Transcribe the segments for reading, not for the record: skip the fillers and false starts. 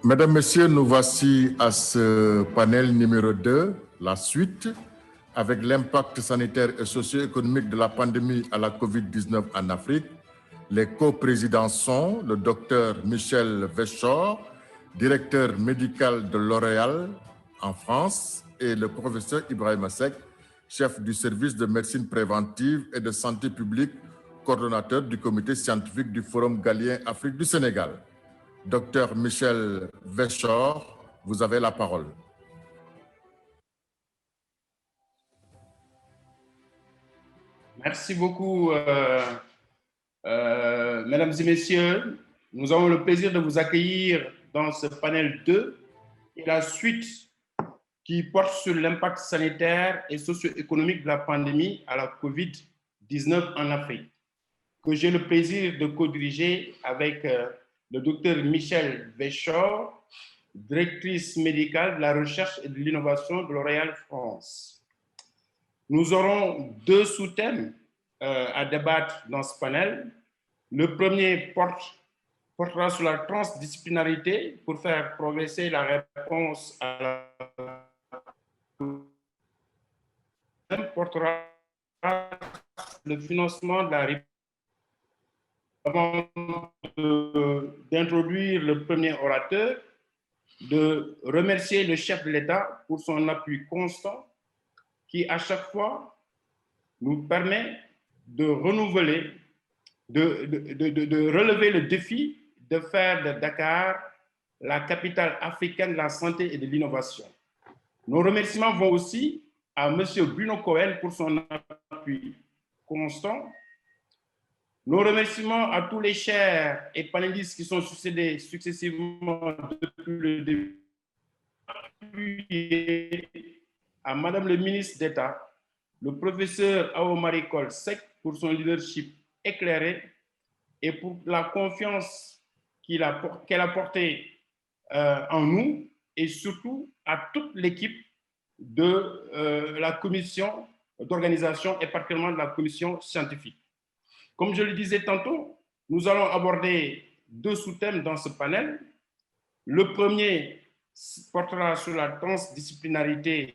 Mesdames, Messieurs, nous voici à ce panel numéro 2, la suite, avec l'impact sanitaire et socio-économique de la pandémie à la COVID-19 en Afrique. Les co-présidents sont le docteur Michel Véchor, directeur médical de L'Oréal en France, et le professeur Ibrahima Seck, chef du service de médecine préventive et de santé publique, coordonnateur du comité scientifique du Forum Galien Afrique du Sénégal. Docteur Michel Véchor, vous avez la parole. Merci beaucoup, mesdames et messieurs. Nous avons le plaisir de vous accueillir dans ce panel 2 et la suite qui porte sur l'impact sanitaire et socio-économique de la pandémie à la COVID-19 en Afrique, que j'ai le plaisir de co-diriger avec le docteur Michel Véchor, directrice médicale de la recherche et de l'innovation de L'Oréal France. Nous aurons deux sous-thèmes à débattre dans ce panel. Le premier portera sur la transdisciplinarité pour faire progresser la réponse à la portera le financement de la réponse. Avant d'introduire le premier orateur, de remercier le chef de l'État pour son appui constant qui, à chaque fois, nous permet de renouveler, de relever le défi de faire de Dakar la capitale africaine de la santé et de l'innovation. Nos remerciements vont aussi à M. Bruno Cohen pour son appui constant. Nos remerciements à tous les chairs et panélistes qui sont succédés successivement depuis le début, à Madame le ministre d'État, le professeur Aomarikol Seck pour son leadership éclairé et pour la confiance qu'elle a portée en nous et surtout à toute l'équipe de la commission d'organisation et particulièrement de la commission scientifique. Comme je le disais tantôt, nous allons aborder deux sous-thèmes dans ce panel. Le premier portera sur la transdisciplinarité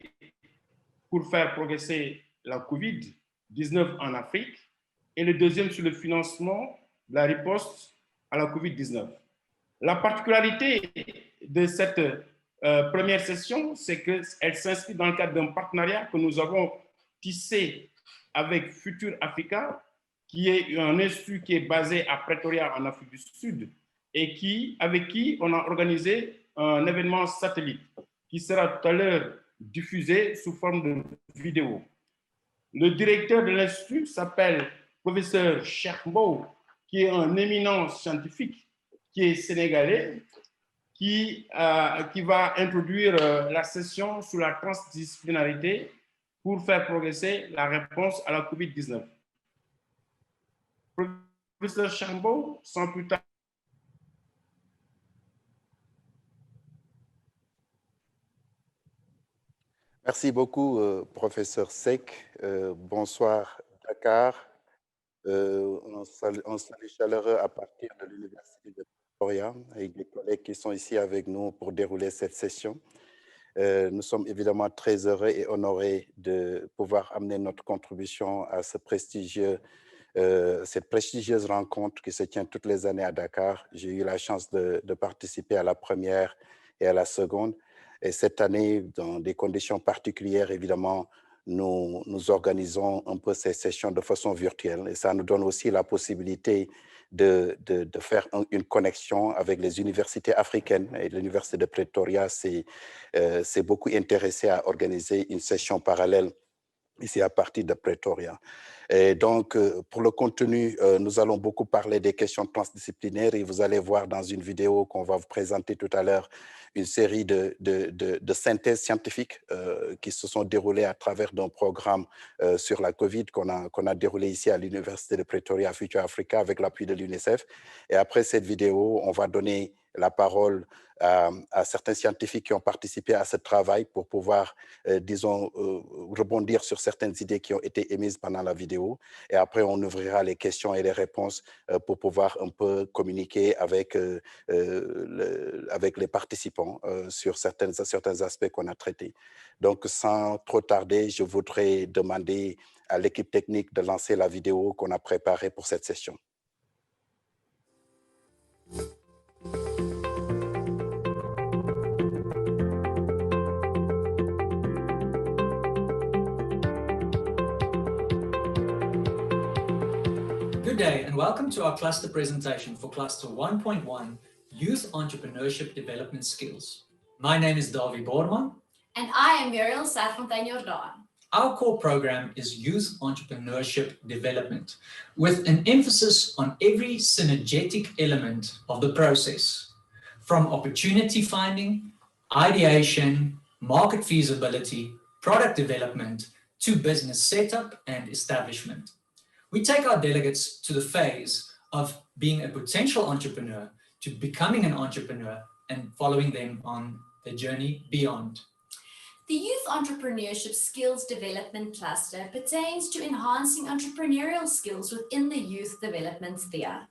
pour faire progresser la COVID-19 en Afrique et le deuxième sur le financement de la riposte à la COVID-19. La particularité de cette première session, c'est qu'elle s'inscrit dans le cadre d'un partenariat que nous avons tissé avec Future Africa, qui est un institut qui est basé à Pretoria en Afrique du Sud et avec qui on a organisé un événement satellite qui sera tout à l'heure diffusé sous forme de vidéo. Le directeur de l'institut s'appelle professeur Cheikh Mbow, qui est un éminent scientifique, qui est sénégalais, qui va introduire la session sur la transdisciplinarité pour faire progresser la réponse à la COVID-19. Professeur Chambaud, sans plus tarder. Merci beaucoup, professeur Seck. Bonsoir, Dakar. On salue chaleureux à partir de l'Université de Pretoria avec des collègues qui sont ici avec nous pour dérouler cette session. Nous sommes évidemment très heureux et honorés de pouvoir amener notre contribution à cette prestigieuse rencontre qui se tient toutes les années à Dakar. J'ai eu la chance de participer à la première et à la seconde. Et cette année, dans des conditions particulières, évidemment, nous organisons un peu ces sessions de façon virtuelle. Et ça nous donne aussi la possibilité de faire une connexion avec les universités africaines. Et l'Université de Pretoria s'est beaucoup intéressée à organiser une session parallèle ici à partir de Pretoria. Et donc, pour le contenu, nous allons beaucoup parler des questions transdisciplinaires et vous allez voir dans une vidéo qu'on va vous présenter tout à l'heure une série de synthèses scientifiques qui se sont déroulées à travers d'un programme sur la COVID qu'on a déroulé ici à l'Université de Pretoria, Future Africa, avec l'appui de l'UNICEF. Et après cette vidéo, on va donner la parole à certains scientifiques qui ont participé à ce travail pour pouvoir, disons, rebondir sur certaines idées qui ont été émises pendant la vidéo. vidéo et après on ouvrira les questions et les réponses pour pouvoir un peu communiquer avec les participants sur certains aspects qu'on a traités. Donc, sans trop tarder, je voudrais demander à l'équipe technique de lancer la vidéo qu'on a préparée pour cette session. Good day and welcome to our cluster presentation for Cluster 1.1, Youth Entrepreneurship Development Skills. My name is Davi Borman. And I am Muriel Safontaine-Jordan. Our core program is Youth Entrepreneurship Development, with an emphasis on every synergetic element of the process, from opportunity finding, ideation, market feasibility, product development, to business setup and establishment. We take our delegates to the phase of being a potential entrepreneur to becoming an entrepreneur and following them on their journey beyond. The Youth Entrepreneurship Skills Development Cluster pertains to enhancing entrepreneurial skills within the youth development sphere.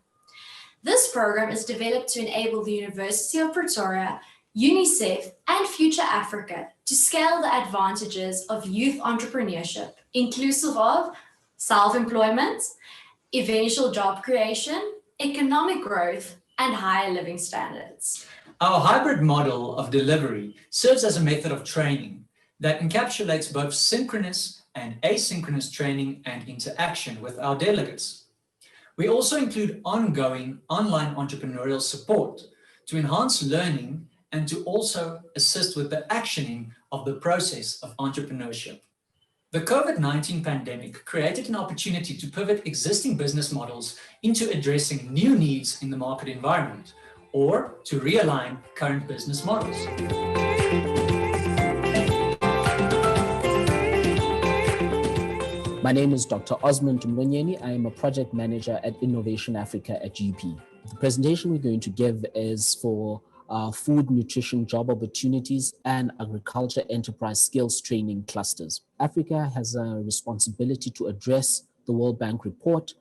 This program is developed to enable the University of Pretoria, UNICEF, and Future Africa to scale the advantages of youth entrepreneurship, inclusive of self-employment, eventual job creation, economic growth, and higher living standards. Our hybrid model of delivery serves as a method of training that encapsulates both synchronous and asynchronous training and interaction with our delegates. We also include ongoing online entrepreneurial support to enhance learning and to also assist with the actioning of the process of entrepreneurship. The COVID-19 pandemic created an opportunity to pivot existing business models into addressing new needs in the market environment, or to realign current business models. My name is Dr. Osman Tumwenyeni. I am a project manager at Innovation Africa at GP. The presentation we're going to give is for food, nutrition, job opportunities, and agriculture enterprise skills training clusters. Africa has a responsibility to address the World Bank report,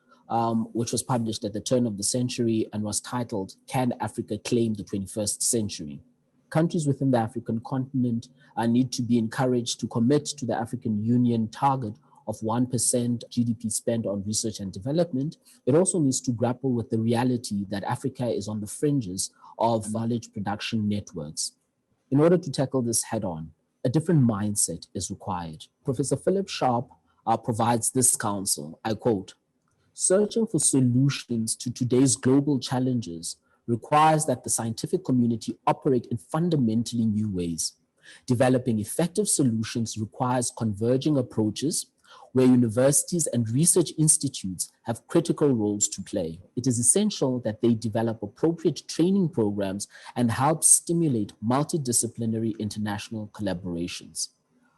which was published at the turn of the century and was titled, "Can Africa Claim the 21st Century?" Countries within the African continent need to be encouraged to commit to the African Union target of 1% GDP spent on research and development. It also needs to grapple with the reality that Africa is on the fringes of knowledge production networks. In order to tackle this head-on, a different mindset is required. Professor Philip Sharp provides this counsel, I quote, "Searching for solutions to today's global challenges requires that the scientific community operate in fundamentally new ways. Developing effective solutions requires converging approaches where universities and research institutes have critical roles to play. It is essential that they develop appropriate training programs and help stimulate multidisciplinary international collaborations."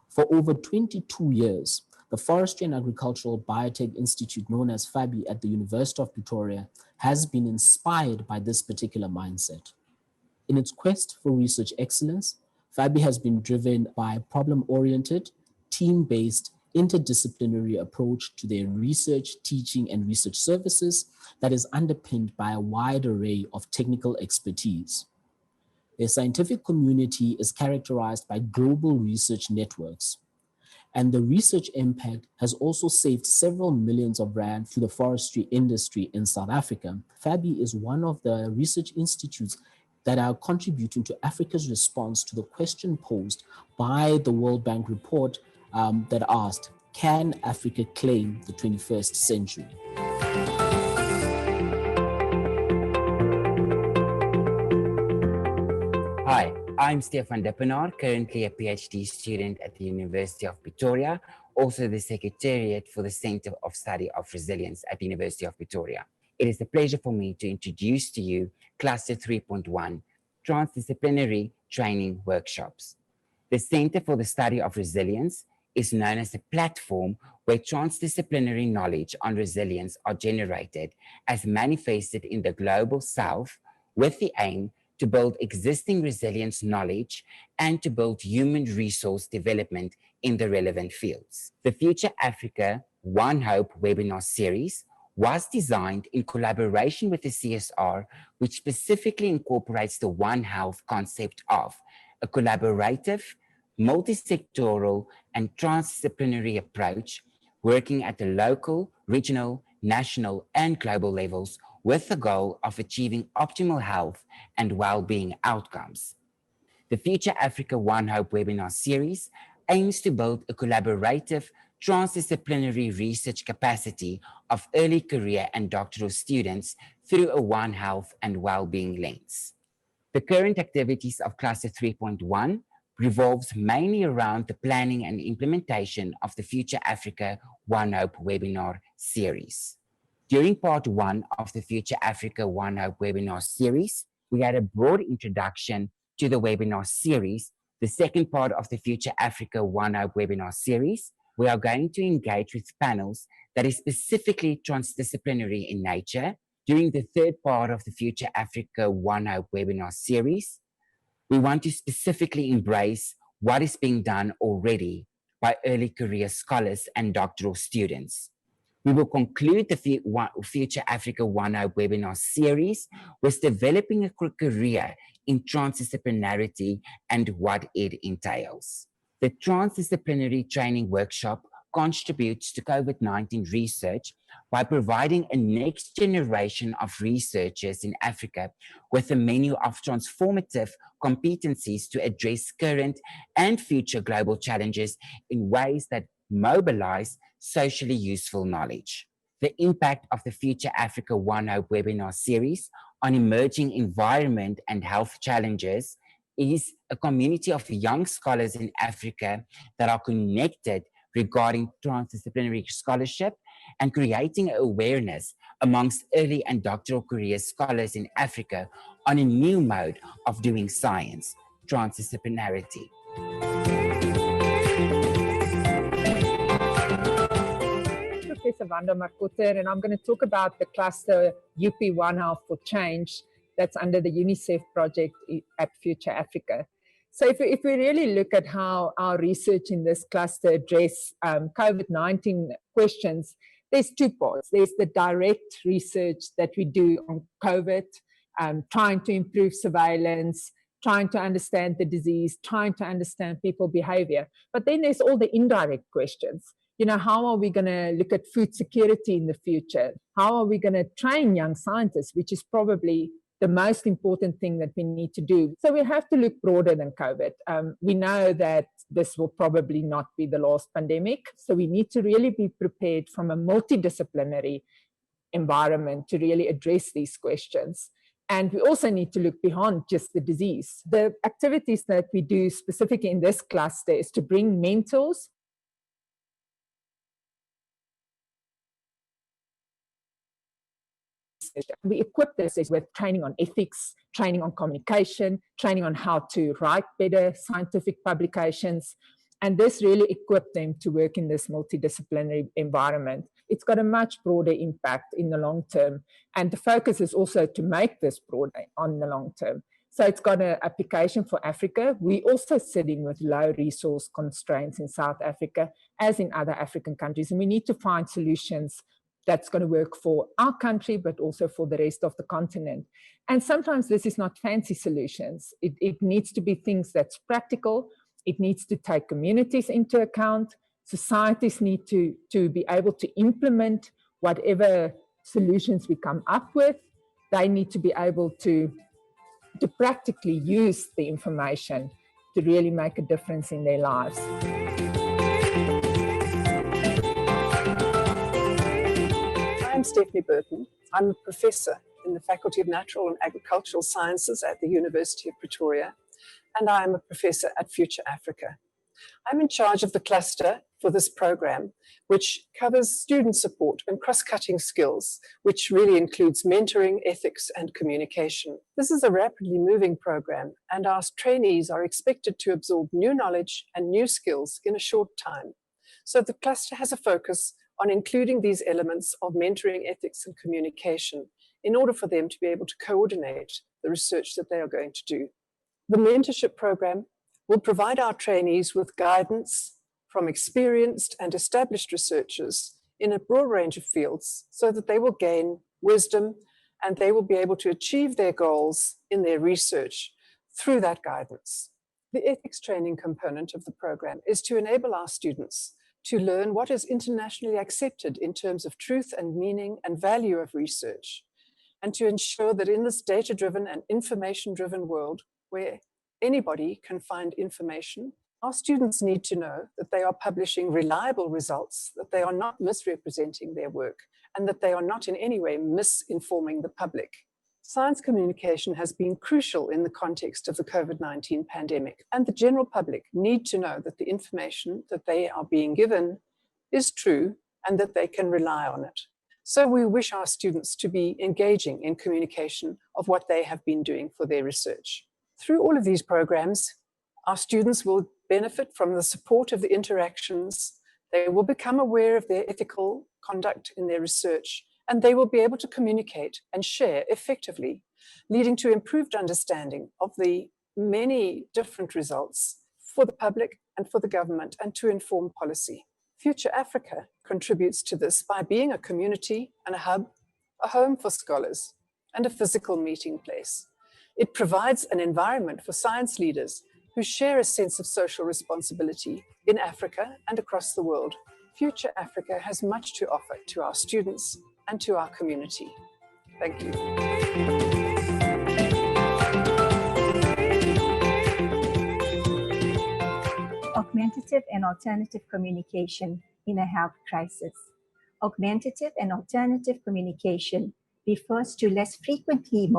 For over 22 years, the Forestry and Agricultural Biotech Institute, known as FABI at the University of Pretoria, has been inspired by this particular mindset. In its quest for research excellence, FABI has been driven by a problem-oriented, team-based, interdisciplinary approach to their research, teaching, and research services that is underpinned by a wide array of technical expertise. Their scientific community is characterized by global research networks, and the research impact has also saved several millions of rand to the forestry industry in South Africa. FABI is one of the research institutes that are contributing to Africa's response to the question posed by the World Bank report that asked, "Can Africa claim the 21st century?" Hi, I'm Stefan Deppenaar, currently a PhD student at the University of Pretoria, also the Secretariat for the Center of Study of Resilience at the University of Pretoria. It is a pleasure for me to introduce to you Cluster 3.1, Transdisciplinary Training Workshops. The Center for the Study of Resilience is known as a platform where transdisciplinary knowledge on resilience are generated as manifested in the global south, with the aim to build existing resilience knowledge and to build human resource development in the relevant fields. The Future Africa One Hope webinar series was designed in collaboration with the CSR, which specifically incorporates the One Health concept of a collaborative, multi-sectoral, and transdisciplinary approach, working at the local, regional, national, and global levels with the goal of achieving optimal health and well-being outcomes. The Future Africa One Hope webinar series aims to build a collaborative, transdisciplinary research capacity of early career and doctoral students through a One Health and well-being lens. The current activities of Cluster 3.1 revolves mainly around the planning and implementation of the Future Africa One Hope webinar series. During part 1 of the Future Africa One Hope webinar series, we had a broad introduction to the webinar series. The second part of the Future Africa One Hope webinar series, we are going to engage with panels that is specifically transdisciplinary in nature. During the third part of the Future Africa One Hope webinar series, we want to specifically embrace what is being done already by early career scholars and doctoral students. We will conclude the Future Africa One Hope webinar series with developing a career in transdisciplinarity and what it entails. The transdisciplinary training workshop contributes to COVID-19 research by providing a next generation of researchers in Africa with a menu of transformative competencies to address current and future global challenges in ways that mobilize socially useful knowledge. The impact of the Future Africa One Hope webinar series on emerging environment and health challenges is a community of young scholars in Africa that are connected regarding transdisciplinary scholarship and creating awareness amongst early and doctoral career scholars in Africa on a new mode of doing science, transdisciplinarity. Professor Wanda Markotter, and I'm going to talk about the cluster UP One Health for Change that's under the UNICEF project at Future Africa. So if we really look at how our research in this cluster address COVID-19 questions, there's two parts. There's the direct research that we do on COVID, trying to improve surveillance, trying to understand the disease, trying to understand people behavior. But then there's all the indirect questions. You know, how are we going to look at food security in the future? How are we going to train young scientists, which is probably the most important thing that we need to do. So we have to look broader than COVID. We know that this will probably not be the last pandemic. So we need to really be prepared from a multidisciplinary environment to really address these questions. And we also need to look beyond just the disease. The activities that we do specifically in this cluster is to bring mentors. We equip this with training on ethics, training on communication, training on how to write better scientific publications. And this really equipped them to work in this multidisciplinary environment. It's got a much broader impact in the long term. And the focus is also to make this broader on the long term. So it's got an application for Africa. We also sitting with low resource constraints in South Africa, as in other African countries. And we need to find solutions that's going to work for our country, but also for the rest of the continent. And sometimes this is not fancy solutions. It needs to be things that's practical. It needs to take communities into account. Societies need to be able to implement whatever solutions we come up with. They need to be able to practically use the information to really make a difference in their lives. I'm Stephanie Burton. I'm a professor in the Faculty of Natural and Agricultural Sciences at the University of Pretoria, and I am a professor at Future Africa. I'm in charge of the cluster for this program, which covers student support and cross-cutting skills, which really includes mentoring, ethics, and communication. This is a rapidly moving program, and our trainees are expected to absorb new knowledge and new skills in a short time. So the cluster has a focus on including these elements of mentoring, ethics, and communication in order for them to be able to coordinate the research that they are going to do. The mentorship program will provide our trainees with guidance from experienced and established researchers in a broad range of fields so that they will gain wisdom and they will be able to achieve their goals in their research through that guidance. The ethics training component of the program is to enable our students to learn what is internationally accepted in terms of truth and meaning and value of research, and to ensure that in this data-driven and information-driven world where anybody can find information, our students need to know that they are publishing reliable results, that they are not misrepresenting their work, and that they are not in any way misinforming the public. Science communication has been crucial in the context of the COVID-19 pandemic, and the general public need to know that the information that they are being given is true and that they can rely on it. So we wish our students to be engaging in communication of what they have been doing for their research. Through all of these programs, our students will benefit from the support of the interactions. They will become aware of their ethical conduct in their research, and they will be able to communicate and share effectively, leading to improved understanding of the many different results for the public and for the government and to inform policy. Future Africa contributes to this by being a community and a hub, a home for scholars, and a physical meeting place. It provides an environment for science leaders who share a sense of social responsibility in Africa and across the world. Future Africa has much to offer to our students and to our community. Thank you. Augmentative and alternative communication in a health crisis. Augmentative and alternative communication refers to less frequently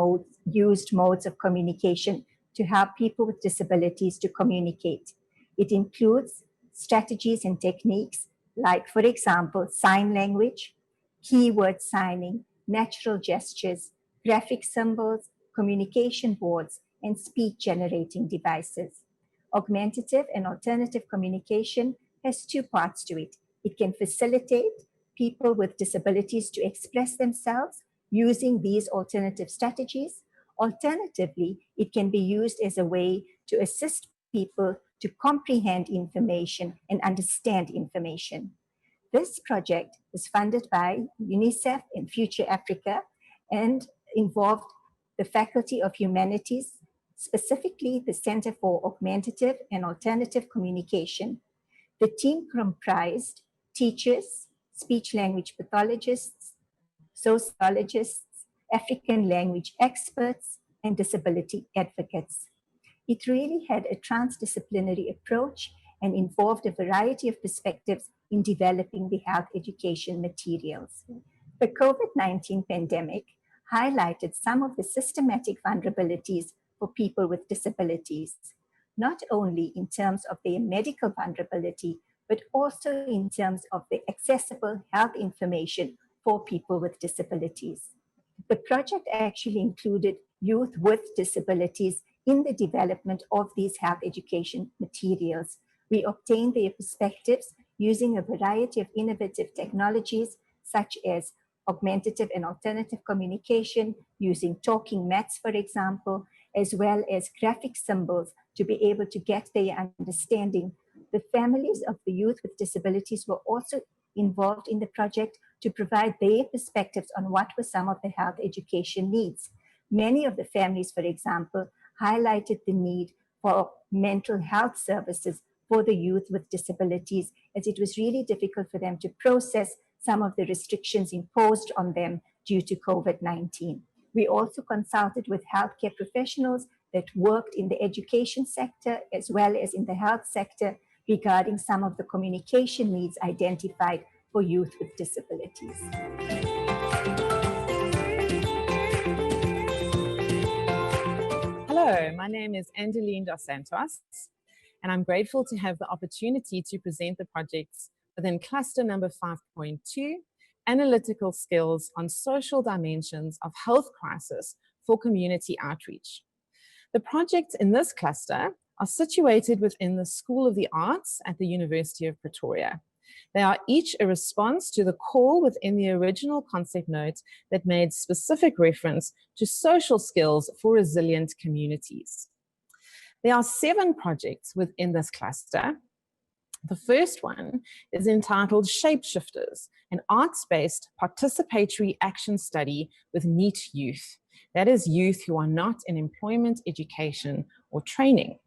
used modes of communication to help people with disabilities to communicate. It includes strategies and techniques like, for example, sign language, keyword signing, natural gestures, graphic symbols, communication boards, and speech-generating devices. Augmentative and alternative communication has two parts to it. It can facilitate people with disabilities to express themselves using these alternative strategies. Alternatively, it can be used as a way to assist people to comprehend information and understand information. This project is funded by UNICEF and Future Africa and involved the Faculty of Humanities, specifically the Center for Augmentative and Alternative Communication. The team comprised teachers, speech-language pathologists, sociologists, African language experts, and disability advocates. It really had a transdisciplinary approach and involved a variety of perspectives in developing the health education materials. The COVID-19 pandemic highlighted some of the systematic vulnerabilities for people with disabilities, not only in terms of their medical vulnerability, but also in terms of the accessible health information for people with disabilities. The project actually included youth with disabilities in the development of these health education materials. We obtained their perspectives using a variety of innovative technologies, such as augmentative and alternative communication, using talking mats, for example, as well as graphic symbols to be able to get their understanding. The families of the youth with disabilities were also involved in the project to provide their perspectives on what were some of the health education needs. Many of the families, for example, highlighted the need for mental health services for the youth with disabilities, as it was really difficult for them to process some of the restrictions imposed on them due to COVID-19. We also consulted with healthcare professionals that worked in the education sector as well as in the health sector regarding some of the communication needs identified for youth with disabilities. Hello, my name is Angeline Dos Santos, and I'm grateful to have the opportunity to present the projects within cluster number 5.2, Analytical Skills on Social Dimensions of Health Crisis for Community Outreach. The projects in this cluster are situated within the School of the Arts at the University of Pretoria. They are each a response to the call within the original concept note that made specific reference to social skills for resilient communities. There are 7 projects within this cluster. The first one is entitled Shapeshifters, an arts-based participatory action study with NEET youth. That is youth who are not in employment, education, or training.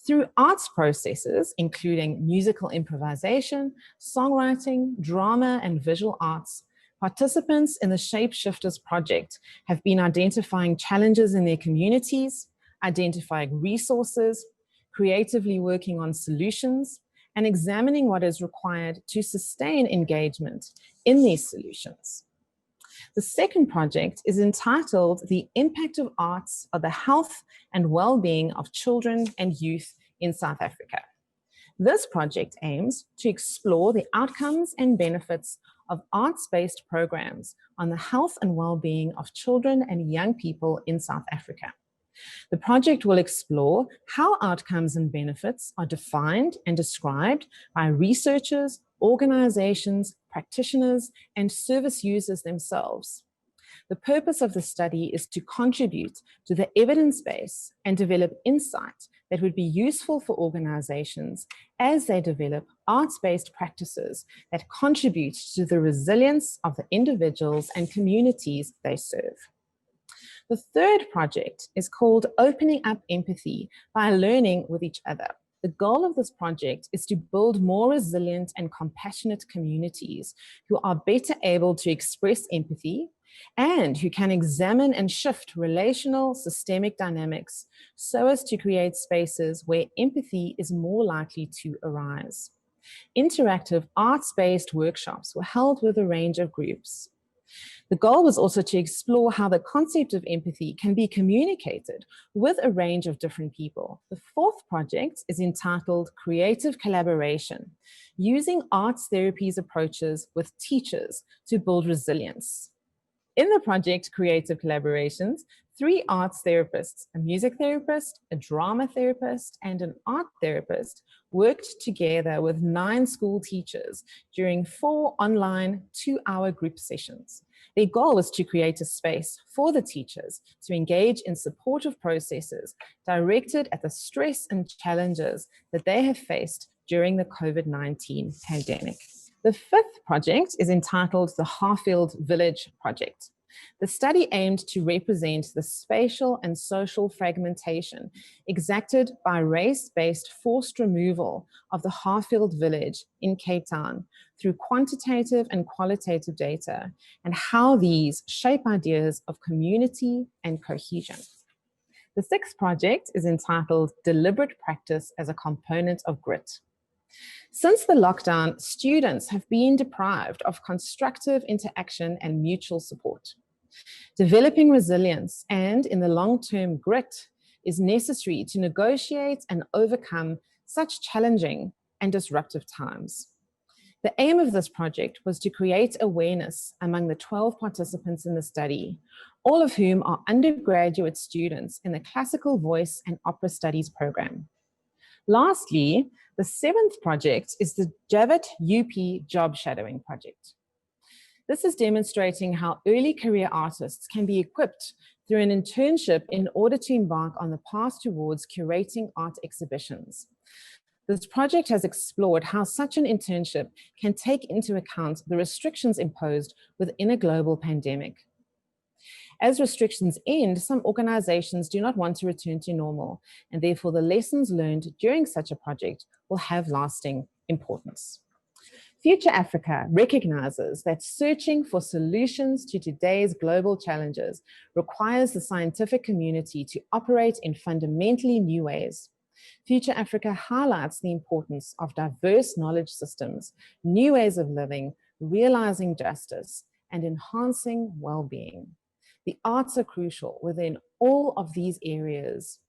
Through arts processes, including musical improvisation, songwriting, drama, and visual arts, participants in the Shapeshifters project have been identifying challenges in their communities, identifying resources, creatively working on solutions, and examining what is required to sustain engagement in these solutions. The second project is entitled The Impact of Arts on the Health and Well-being of Children and Youth in South Africa. This project aims to explore the outcomes and benefits of arts-based programs on the health and well-being of children and young people in South Africa. The project will explore how outcomes and benefits are defined and described by researchers, organizations, practitioners, and service users themselves. The purpose of the study is to contribute to the evidence base and develop insight that would be useful for organizations as they develop arts-based practices that contribute to the resilience of the individuals and communities they serve. The third project is called Opening Up Empathy by Learning with Each Other. The goal of this project is to build more resilient and compassionate communities who are better able to express empathy and who can examine and shift relational systemic dynamics so as to create spaces where empathy is more likely to arise. Interactive arts-based workshops were held with a range of groups. The goal was also to explore how the concept of empathy can be communicated with a range of different people. The fourth project is entitled Creative Collaboration, using arts therapies approaches with teachers to build resilience. In the project Creative Collaborations, 3 arts therapists, a music therapist, a drama therapist, and an art therapist worked together with 9 school teachers during 4 online 2-hour group sessions. Their goal was to create a space for the teachers to engage in supportive processes directed at the stress and challenges that they have faced during the COVID-19 pandemic. The 5th project is entitled the Harfield Village Project. The study aimed to represent the spatial and social fragmentation exacted by race-based forced removal of the Harfield village in Cape Town through quantitative and qualitative data, and how these shape ideas of community and cohesion. The 6th project is entitled Deliberate Practice as a Component of Grit. Since the lockdown, students have been deprived of constructive interaction and mutual support. Developing resilience and, in the long term, grit is necessary to negotiate and overcome such challenging and disruptive times. The aim of this project was to create awareness among the 12 participants in the study, all of whom are undergraduate students in the Classical Voice and Opera Studies program. Lastly, the 7th project is the Javat UP Job Shadowing Project. This is demonstrating how early career artists can be equipped through an internship in order to embark on the path towards curating art exhibitions. This project has explored how such an internship can take into account the restrictions imposed within a global pandemic. As restrictions end, some organizations do not want to return to normal, and therefore the lessons learned during such a project will have lasting importance. Future Africa recognizes that searching for solutions to today's global challenges requires the scientific community to operate in fundamentally new ways. Future Africa highlights the importance of diverse knowledge systems, new ways of living, realizing justice, and enhancing well-being. The arts are crucial within all of these areas.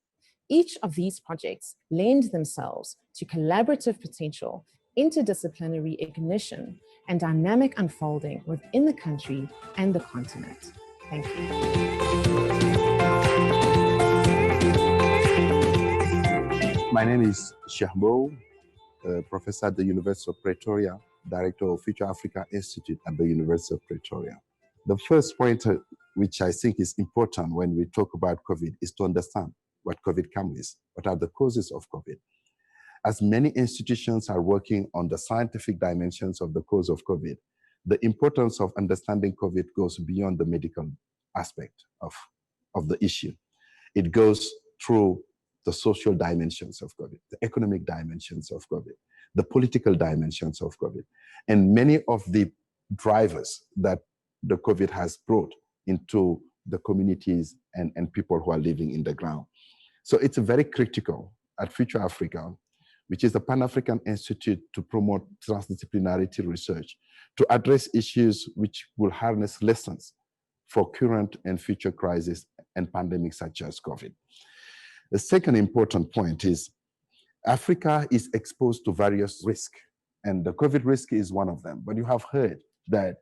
Each of these projects lend themselves to collaborative potential, interdisciplinary ignition, and dynamic unfolding within the country and the continent. Thank you. My name is Shahbo, professor at the University of Pretoria, director of Future Africa Institute at the University of Pretoria. The first point which I think is important when we talk about COVID is to understand what COVID comes with, what are the causes of COVID. as many institutions are working on the scientific dimensions of the cause of COVID, the importance of understanding COVID goes beyond the medical aspect of the issue. It goes through the social dimensions of COVID, the economic dimensions of COVID, the political dimensions of COVID, and many of the drivers that the COVID has brought into the communities and people who are living in the ground. So it's very critical at Future Africa, which is a Pan-African institute to promote transdisciplinarity research, to address issues which will harness lessons for current and future crises and pandemics such as COVID. The second important point is Africa is exposed to various risks, and the COVID risk is one of them. But you have heard that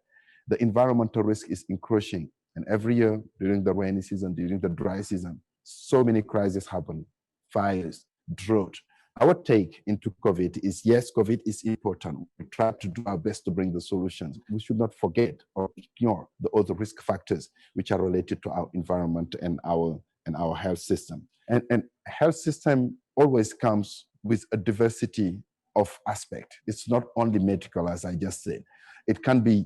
the environmental risk is encroaching, and every year during the rainy season, during the dry season, so many crises happen, fires, drought. Our take into COVID is, yes, COVID is important. We try to do our best to bring the solutions. We should not forget or ignore the other risk factors which are related to our environment and our health system. And health system always comes with a diversity of aspects. It's not only medical, as I just said. It can be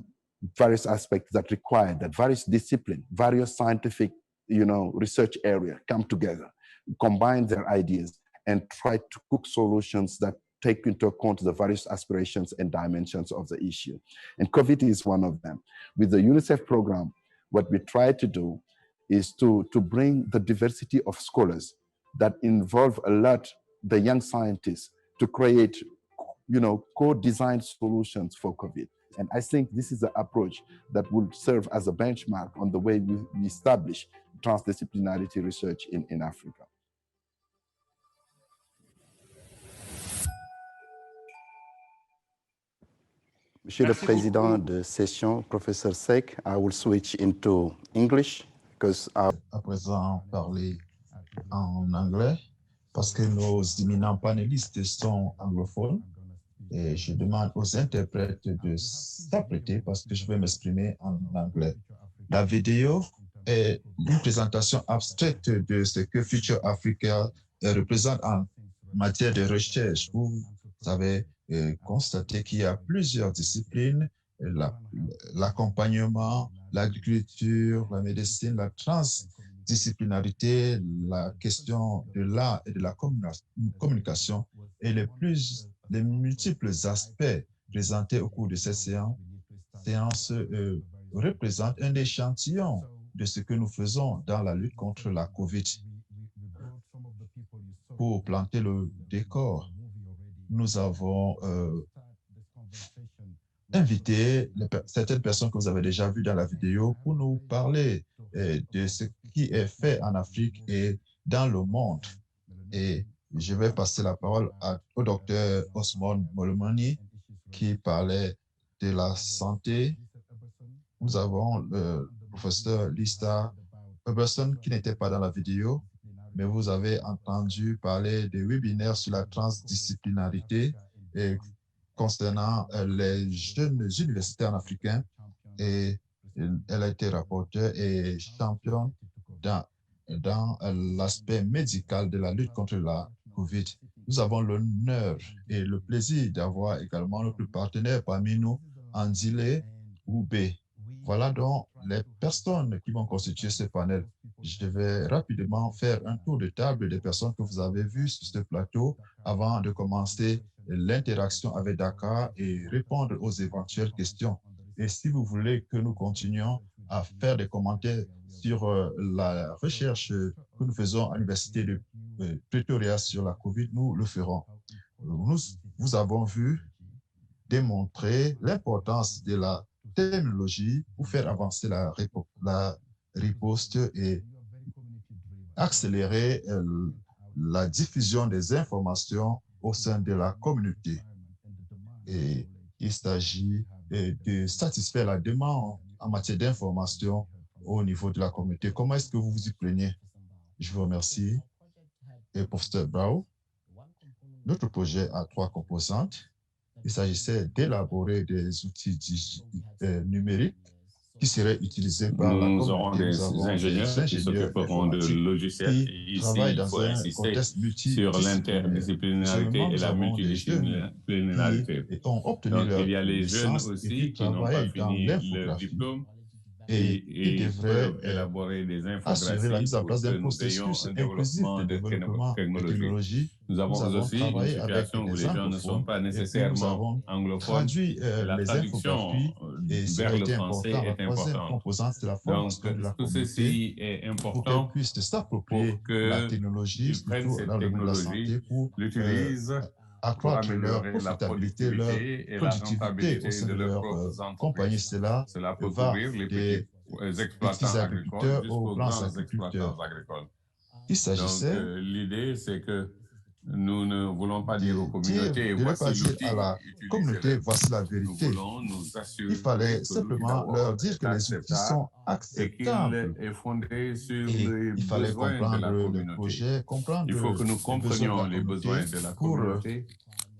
various aspects that require that various disciplines, various scientific, research areas come together, combine their ideas, and try to cook solutions that take into account the various aspirations and dimensions of the issue. And COVID is one of them. With the UNICEF program, what we try to do is to bring the diversity of scholars that involve a lot the young scientists to create, co-designed solutions for COVID. And I think this is the approach that will serve as a benchmark on the way we establish transdisciplinarity research in Africa. Monsieur le Président de session, Professeur Seck, I will switch into English because à présent parler en anglais parce que nos éminents panélistes sont anglophones et je demande aux interprètes de s'apprêter parce que je vais m'exprimer en anglais. La vidéo est une présentation abstraite de ce que Future Africa représente en matière de recherche. Vous avez constaté qu'il y a plusieurs disciplines, l'accompagnement, l'agriculture, la médecine, la transdisciplinarité, la question de l'art et de la communication et les multiples aspects présentés au cours de cette séance représentent un échantillon de ce que nous faisons dans la lutte contre la COVID. Pour planter le décor, nous avons invité certaines personnes que vous avez déjà vues dans la vidéo pour nous parler de ce qui est fait en Afrique et dans le monde. Et je vais passer la parole au docteur Osman Molomani qui parlait de la santé. Nous avons le professeur Lista Huberson qui n'était pas dans la vidéo, mais vous avez entendu parler des webinaires sur la transdisciplinarité et concernant les jeunes universitaires africains. Et elle a été rapporteure et championne dans l'aspect médical de la lutte contre la COVID. Nous avons l'honneur et le plaisir d'avoir également notre partenaire parmi nous, Andile Oubé. Voilà donc les personnes qui vont constituer ce panel. Je vais rapidement faire un tour de table des personnes que vous avez vues sur ce plateau avant de commencer l'interaction avec Dakar et répondre aux éventuelles questions. Et si vous voulez que nous continuions à faire des commentaires sur la recherche que nous faisons à l'Université de Pretoria sur la COVID, nous le ferons. Vous avons vu démontrer l'importance de la technologie pour faire avancer la riposte et accélérer la diffusion des informations au sein de la communauté. Et il s'agit de satisfaire la demande en matière d'information au niveau de la communauté. Comment est-ce que vous vous y prenez? Je vous remercie. Et professeur Brau, notre projet a 3 composantes. Il s'agissait d'élaborer des outils numériques qui seraient utilisés par la nous communauté. aurons des ingénieurs qui s'occuperont de logiciels. qui Ici, travaillent il dans faut un insister contexte sur multidisciplinaire. l'interdisciplinarité et la multidisciplinarité. Qui ont obtenu Donc, leur il y a les jeunes licence et aussi qui qui n'ont pas travaillent dans fini leur l'infographie diplôme et et ils devraient peuvent élaborer des assurer la infographies mise en pour place que d'un nous ayons processus un inclusif développement de de développement des technologie. technologies. Nous avons aussi une travaillé avec situation où des les gens ne sont anglophones pas et puis nous nécessairement avons anglophones. traduit La les traduction infographies et cela vers a le été français important. La est troisième importante. composante, c'est la Donc, formation de la tout communauté ceci est pour important qu'elle puisse s'approprier la technologie, qu'ils prennent surtout cette dans le domaine de la technologie, santé, pour l'utilisent pour accroître leur améliorer la profitabilité, leur productivité et la productivité rentabilité au sein de de leurs leur propres compagnie. entreprises. Cela peut Va couvrir les des petits exploitants agricoles agriculteurs aux jusqu'aux grands grands agriculteurs. exploitants agricoles. Il Donc, s'agissait l'idée, c'est que nous ne voulons pas dire aux communautés, de ne voici pas dire l'outil, à la communauté, utilisez-le. voici la Nous vérité. voulons nous assurer Il fallait que simplement l'outil leur d'abord dire que est les outils sont acceptable et acceptables. qu'il est fondé sur Et les il fallait besoins de comprendre la le communauté. projet, comprendre Il faut que nous les besoins de comprenions la les besoins communauté de la pour communauté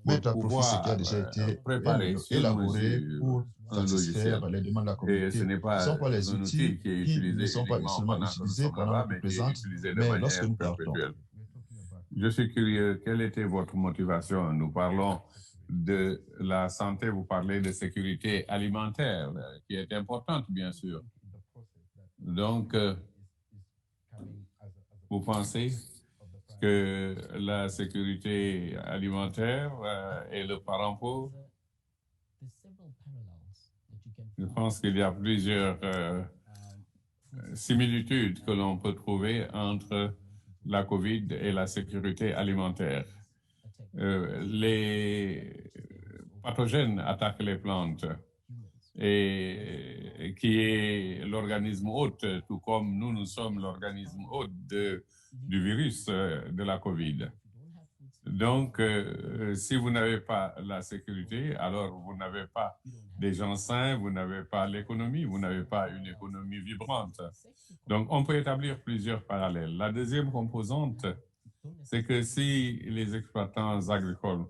mettre à pour profit ce qui a pouvoir déjà été préparer sur élaboré mesure pour un logiciel. satisfaire les demandes de la Et communauté. ce n'est Ce pas ne sont pas les un outil outils qui est qui ne utilisé sont pas uniquement seulement pendant que nous utilisés sommes pendant là-bas, notre mais qui est présence, utilisé de mais lorsque manière nous partons. perpétuelle. Je suis curieux, quelle était votre motivation? Nous parlons de la santé, vous parlez de sécurité alimentaire, qui est importante, bien sûr. Donc, vous pensez que la sécurité alimentaire est le parent pauvre? Je pense qu'il y a plusieurs similitudes que l'on peut trouver entre la COVID et la sécurité alimentaire. Les pathogènes attaquent les plantes et qui est l'organisme hôte, tout comme nous sommes l'organisme hôte du virus de la COVID. Donc, si vous n'avez pas la sécurité, alors vous n'avez pas des gens sains, vous n'avez pas l'économie, vous n'avez pas une économie vibrante. Donc, on peut établir plusieurs parallèles. La deuxième composante, c'est que si les exploitants agricoles,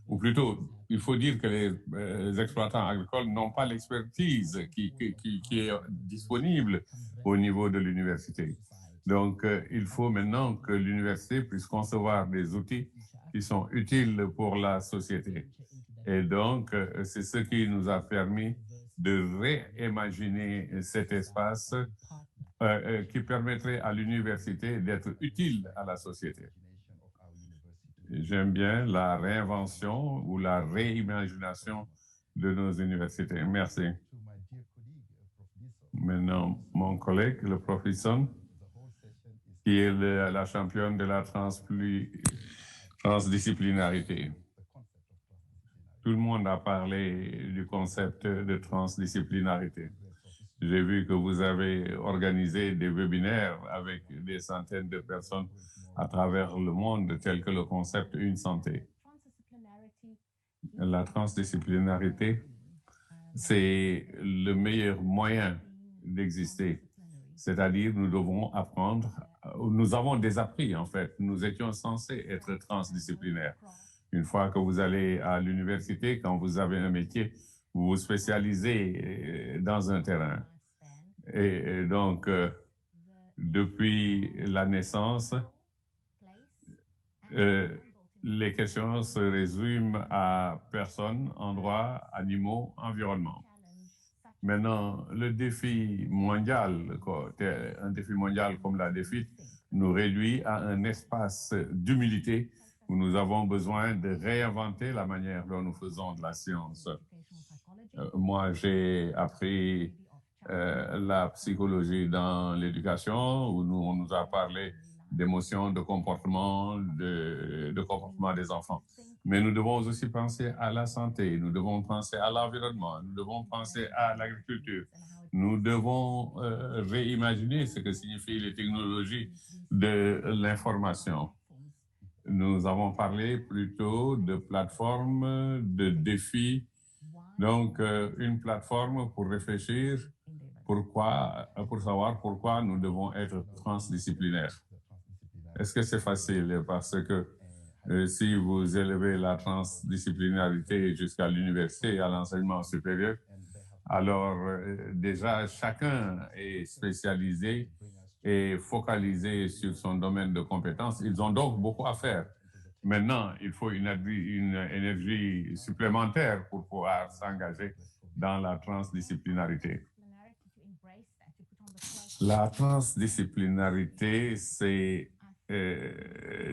ou plutôt, il faut dire que les exploitants agricoles n'ont pas l'expertise qui est disponible au niveau de l'université. Donc, il faut maintenant que l'université puisse concevoir des outils qui sont utiles pour la société. Et donc, c'est ce qui nous a permis de réimaginer cet espace qui permettrait à l'université d'être utile à la société. J'aime bien la réinvention ou la réimagination de nos universités. Merci. Maintenant, mon collègue, le professeur, qui est la championne de la transdisciplinarité. Tout le monde a parlé du concept de transdisciplinarité. J'ai vu que vous avez organisé des webinaires avec des centaines de personnes à travers le monde, tel que le concept Une santé. La transdisciplinarité, c'est le meilleur moyen d'exister. C'est-à-dire, nous devons apprendre, nous avons désappris en fait, nous étions censés être transdisciplinaires. Une fois que vous allez à l'université, quand vous avez un métier, vous vous spécialisez dans un terrain. Et donc, depuis la naissance, les questions se résument à personnes, endroits, animaux, environnement. Maintenant, le défi mondial, un défi mondial comme la défi, nous réduit à un espace d'humilité où nous avons besoin de réinventer la manière dont nous faisons de la science. Moi, j'ai appris la psychologie dans l'éducation, où on nous a parlé d'émotions, de comportement, de comportement des enfants. Mais nous devons aussi penser à la santé, nous devons penser à l'environnement, nous devons penser à l'agriculture. Nous devons réimaginer ce que signifient les technologies de l'information. Nous avons parlé plutôt de plateformes, de défis. Donc, une plateforme pour réfléchir pour savoir pourquoi nous devons être transdisciplinaires. Est-ce que c'est facile? Parce que si vous élevez la transdisciplinarité jusqu'à l'université et à l'enseignement supérieur, Alors, déjà, chacun est spécialisé et focalisé sur son domaine de compétences. Ils ont donc beaucoup à faire. Maintenant, il faut une énergie supplémentaire pour pouvoir s'engager dans la transdisciplinarité. La transdisciplinarité, c'est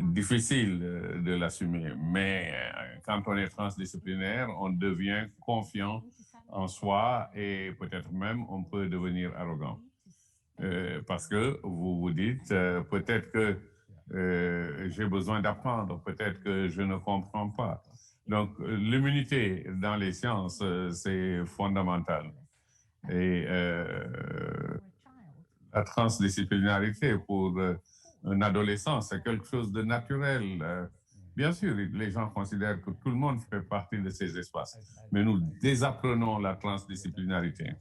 difficile de l'assumer, mais quand on est transdisciplinaire, on devient confiant en soi et peut-être même on peut devenir arrogant. Parce que vous vous dites, peut-être que j'ai besoin d'apprendre, peut-être que je ne comprends pas. Donc, l'immunité dans les sciences, c'est fondamental. Et la transdisciplinarité pour un adolescent, c'est quelque chose de naturel. Bien sûr, les gens considèrent que tout le monde fait partie de ces espaces, mais nous désapprenons la transdisciplinarité.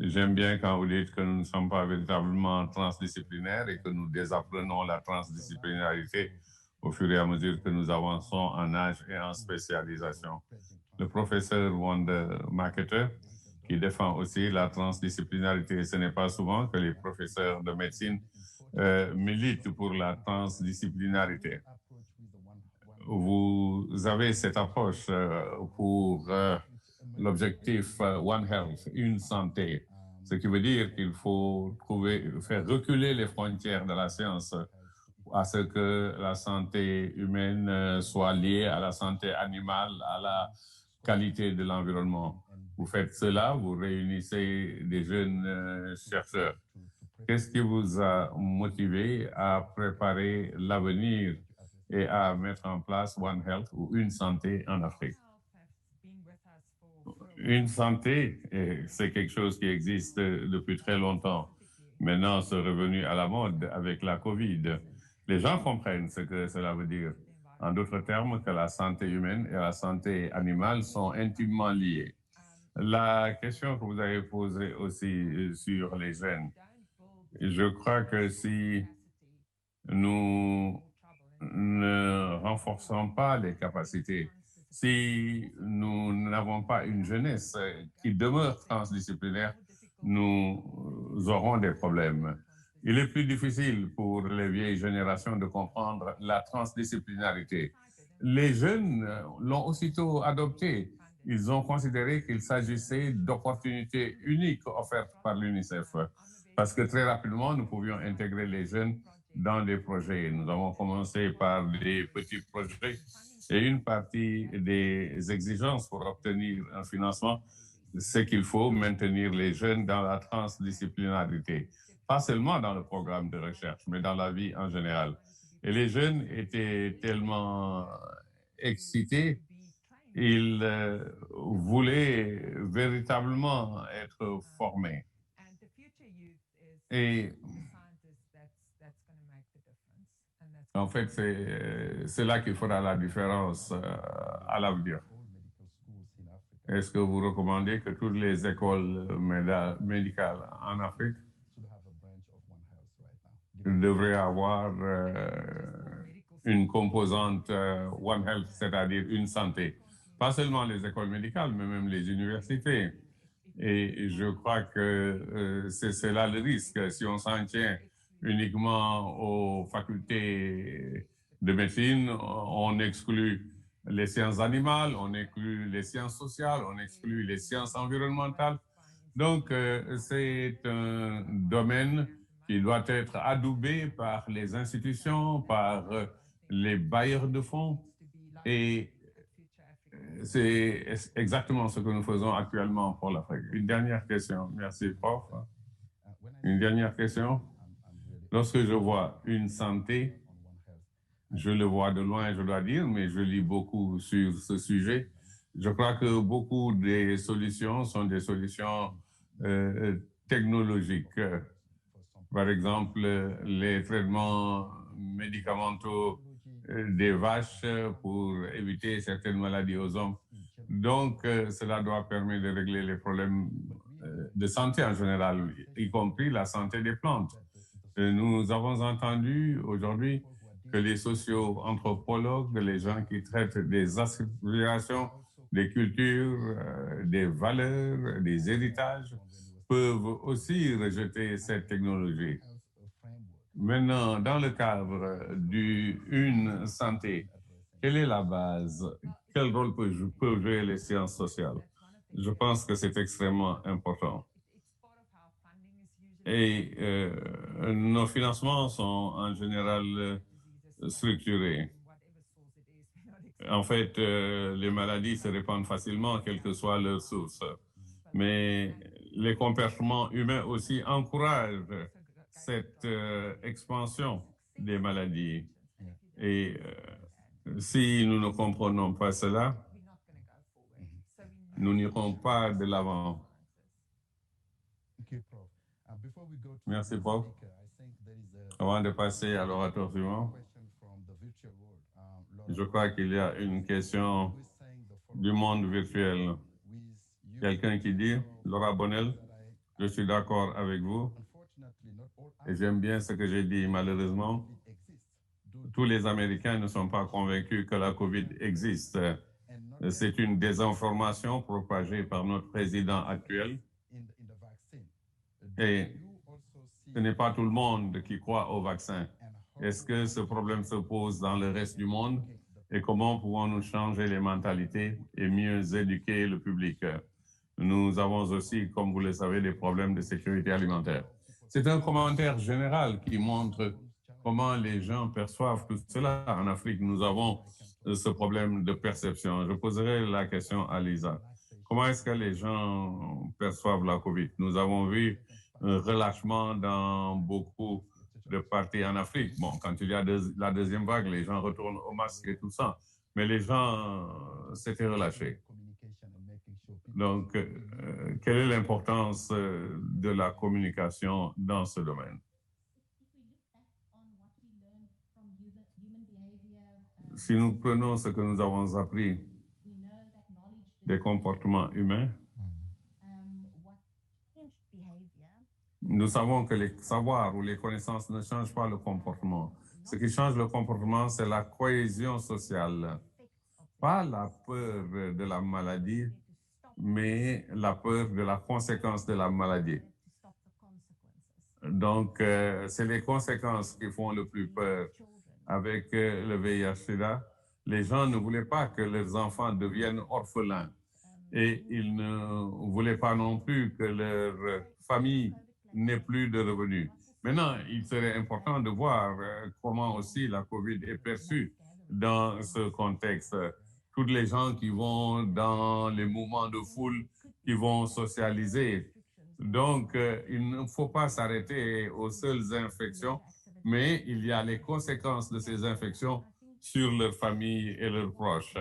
J'aime bien quand vous dites que nous ne sommes pas véritablement transdisciplinaires et que nous désapprenons la transdisciplinarité au fur et à mesure que nous avançons en âge et en spécialisation. Le professeur Wanda Marketer, qui défend aussi la transdisciplinarité. Ce n'est pas souvent que les professeurs de médecine militent pour la transdisciplinarité. Vous avez cette approche pour l'objectif One Health, une santé, ce qui veut dire qu'il faut faire reculer les frontières de la science à ce que la santé humaine soit liée à la santé animale, à la qualité de l'environnement. Vous faites cela, vous réunissez des jeunes chercheurs. Qu'est-ce qui vous a motivé à préparer l'avenir et à mettre en place One Health ou une santé en Afrique? Une santé, c'est quelque chose qui existe depuis très longtemps. Maintenant, c'est revenu à la mode avec la COVID. Les gens comprennent ce que cela veut dire. En d'autres termes, que la santé humaine et la santé animale sont intimement liées. La question que vous avez posée aussi sur les jeunes, je crois que si nous ne renforçons pas les capacités, si nous n'avons pas une jeunesse qui demeure transdisciplinaire, nous aurons des problèmes. Il est plus difficile pour les vieilles générations de comprendre la transdisciplinarité. Les jeunes l'ont aussitôt adopté. Ils ont considéré qu'il s'agissait d'opportunités uniques offertes par l'UNICEF. Parce que très rapidement, nous pouvions intégrer les jeunes dans des projets. Nous avons commencé par des petits projets et une partie des exigences pour obtenir un financement, c'est qu'il faut maintenir les jeunes dans la transdisciplinarité. Pas seulement dans le programme de recherche, mais dans la vie en général. Et les jeunes étaient tellement excités, ils voulaient véritablement être formés. Et en fait, c'est là qu'il fera la différence à l'avenir. Est-ce que vous recommandez que toutes les écoles médicales en Afrique devraient avoir une composante One Health, c'est-à-dire une santé? Pas seulement les écoles médicales, mais même les universités. Et je crois que c'est là le risque. Si on s'en tient uniquement aux facultés de médecine, on exclut les sciences animales, on exclut les sciences sociales, on exclut les sciences environnementales. Donc, c'est un domaine qui doit être adoubé par les institutions, par les bailleurs de fonds. Et c'est exactement ce que nous faisons actuellement pour l'Afrique. Une dernière question. Merci, prof. Une dernière question. Lorsque je vois une santé, je le vois de loin, je dois dire, mais je lis beaucoup sur ce sujet. Je crois que beaucoup des solutions sont des solutions technologiques. Par exemple, les traitements médicamenteux des vaches pour éviter certaines maladies aux hommes. Donc, cela doit permettre de régler les problèmes de santé en général, y compris la santé des plantes. Nous avons entendu aujourd'hui que les socio-anthropologues, les gens qui traitent des aspirations, des cultures, des valeurs, des héritages, peuvent aussi rejeter cette technologie. Maintenant, dans le cadre d'une santé, quelle est la base? Quel rôle peuvent jouer les sciences sociales? Je pense que c'est extrêmement important. Et nos financements sont en général structurés. En fait, les maladies se répandent facilement, quelle que soit leur source. Mais les comportements humains aussi encouragent cette expansion des maladies. Et si nous ne comprenons pas cela, nous n'irons pas de l'avant. Merci, Prof. Avant de passer à l'orateur suivant, je crois qu'il y a une question du monde virtuel. Quelqu'un qui dit, Laura Bonnel, je suis d'accord avec vous et j'aime bien ce que j'ai dit. Malheureusement, tous les Américains ne sont pas convaincus que la COVID existe. C'est une désinformation propagée par notre président actuel. Et ce n'est pas tout le monde qui croit au vaccin. Est-ce que ce problème se pose dans le reste du monde? Et comment pouvons-nous changer les mentalités et mieux éduquer le public? Nous avons aussi, comme vous le savez, des problèmes de sécurité alimentaire. C'est un commentaire général qui montre comment les gens perçoivent tout cela. En Afrique, nous avons ce problème de perception. Je poserai la question à Lisa. Comment est-ce que les gens perçoivent la COVID? Nous avons vu un relâchement dans beaucoup de parties en Afrique. Bon, quand il y a la deuxième vague, les gens retournent au masque et tout ça. Mais les gens s'étaient relâchés. Donc, quelle est l'importance de la communication dans ce domaine? Si nous prenons ce que nous avons appris des comportements humains, nous savons que les savoirs ou les connaissances ne changent pas le comportement. Ce qui change le comportement, c'est la cohésion sociale. Pas la peur de la maladie, mais la peur de la conséquence de la maladie. Donc, c'est les conséquences qui font le plus peur. Avec le VIH-Sida, les gens ne voulaient pas que leurs enfants deviennent orphelins et ils ne voulaient pas non plus que leur famille n'ait plus de revenus. Maintenant, il serait important de voir comment aussi la COVID est perçue dans ce contexte. Toutes les gens qui vont dans les mouvements de foule, qui vont socialiser. Donc, il ne faut pas s'arrêter aux seules infections, mais il y a les conséquences de ces infections sur leur famille et leurs proches.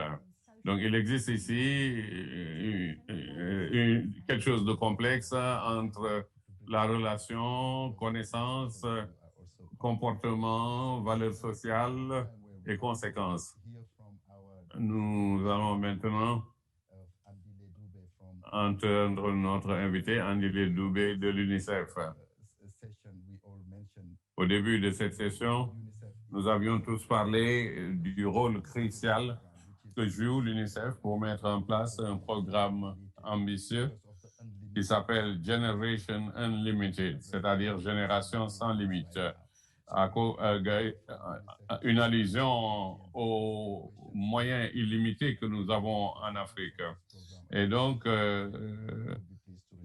Donc, il existe ici quelque chose de complexe entre la relation, connaissance, comportement, valeurs sociales et conséquences. Nous allons maintenant entendre notre invité, Andile Doubé de l'UNICEF. Au début de cette session, nous avions tous parlé du rôle crucial que joue l'UNICEF pour mettre en place un programme ambitieux qui s'appelle Generation Unlimited, c'est-à-dire Génération sans limite, une allusion aux moyens illimités que nous avons en Afrique. Et donc,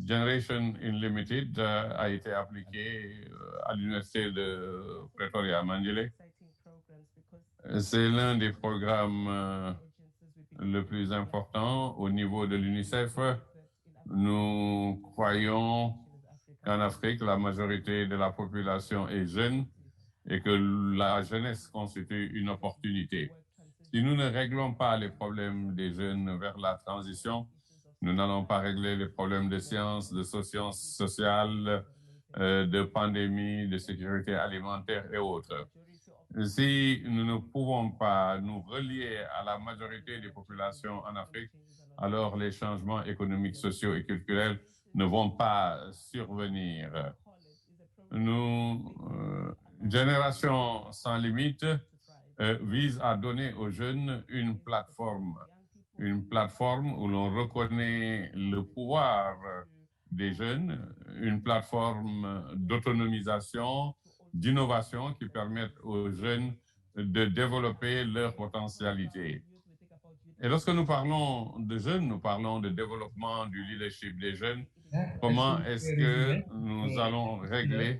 Generation Unlimited a été appliqué à l'Université de Pretoria, Mandjele. C'est l'un des programmes le plus important au niveau de l'UNICEF. Nous croyons qu'en Afrique, la majorité de la population est jeune et que la jeunesse constitue une opportunité. Si nous ne réglons pas les problèmes des jeunes vers la transition, nous n'allons pas régler les problèmes de sciences, de sciences sociales, de pandémie, de sécurité alimentaire et autres. Si nous ne pouvons pas nous relier à la majorité des populations en Afrique, alors les changements économiques, sociaux et culturels ne vont pas survenir. Nous, Génération sans limite vise à donner aux jeunes une plateforme une plateforme où l'on reconnaît le pouvoir des jeunes, une plateforme d'autonomisation, d'innovation qui permettent aux jeunes de développer leur potentialité. Et lorsque nous parlons de jeunes, nous parlons de développement du leadership des jeunes. Comment est-ce que nous allons régler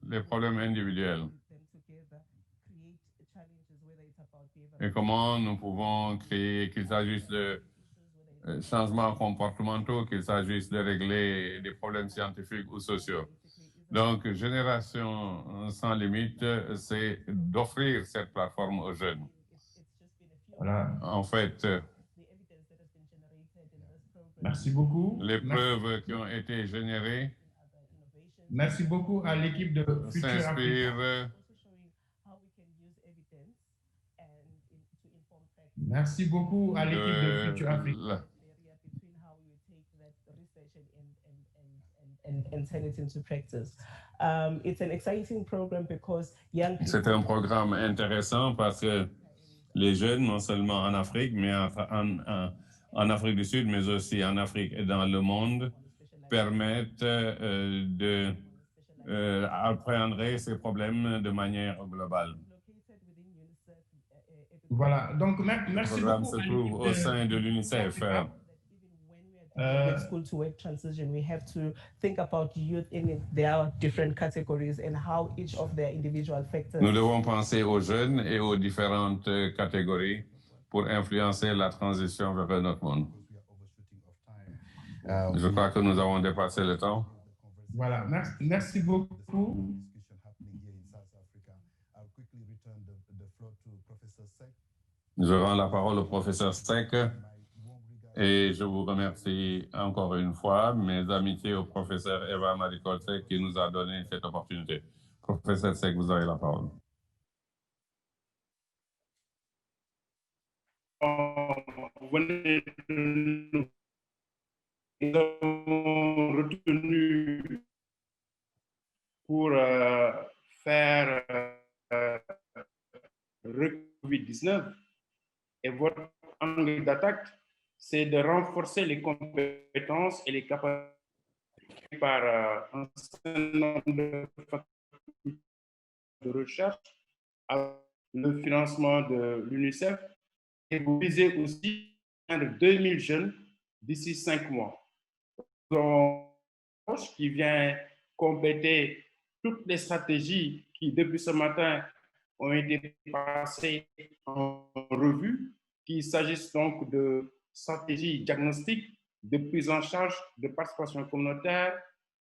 les problèmes individuels? Et comment nous pouvons créer, qu'il s'agisse de changements comportementaux, qu'il s'agisse de régler des problèmes scientifiques ou sociaux. Donc, Génération sans limite, c'est d'offrir cette plateforme aux jeunes. Voilà. En fait, merci beaucoup. Les preuves qui ont été générées. Merci beaucoup à l'équipe de Future Africa. Merci beaucoup à l'équipe de Future Africa. And turn it into practice. It's an exciting program because young people... C'est un programme intéressant parce que les jeunes, non seulement en Afrique, mais en Afrique du Sud, mais aussi en Afrique et dans le monde, permettent d'appréhender ces problèmes de manière globale. Voilà, donc merci beaucoup. Le programme beaucoup. se trouve au sein de l'UNICEF. School to work transition, we have to think about youth in their different categories and how each of their individual factors. Nous devons penser aux jeunes et aux différentes catégories pour influencer la transition vers un autre monde. Je crois que nous avons dépassé le temps. Voilà, merci beaucoup. Je rends la parole au professeur Seck et je vous remercie encore une fois, mes amitiés au professeur Eva Marie-Coll Seck qui nous a donné cette opportunité. Professeur Seck, vous avez la parole. Nous avons retenu pour faire Covid-19 et votre angle d'attaque, c'est de renforcer les compétences et les capacités par un certain nombre de facultés de recherche, avec le financement de l'UNICEF, et vous visez aussi de 2000 jeunes d'ici 5 mois. Qui vient compléter toutes les stratégies qui, depuis ce matin, ont été passées en revue, qu'il s'agisse donc de stratégies diagnostiques, de prise en charge, de participation communautaire,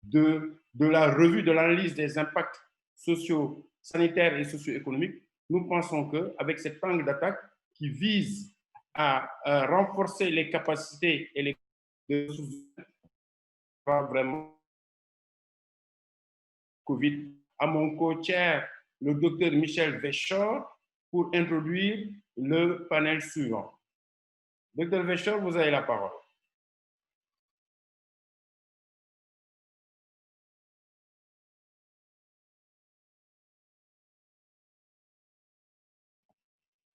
de la revue de l'analyse des impacts sociaux, sanitaires et socio-économiques. Nous pensons qu'avec cet angle d'attaque qui vise à renforcer les capacités et les vraiment Covid. À mon co-chair, le docteur Michel Véchor, pour introduire le panel suivant. Docteur Véchor, vous avez la parole.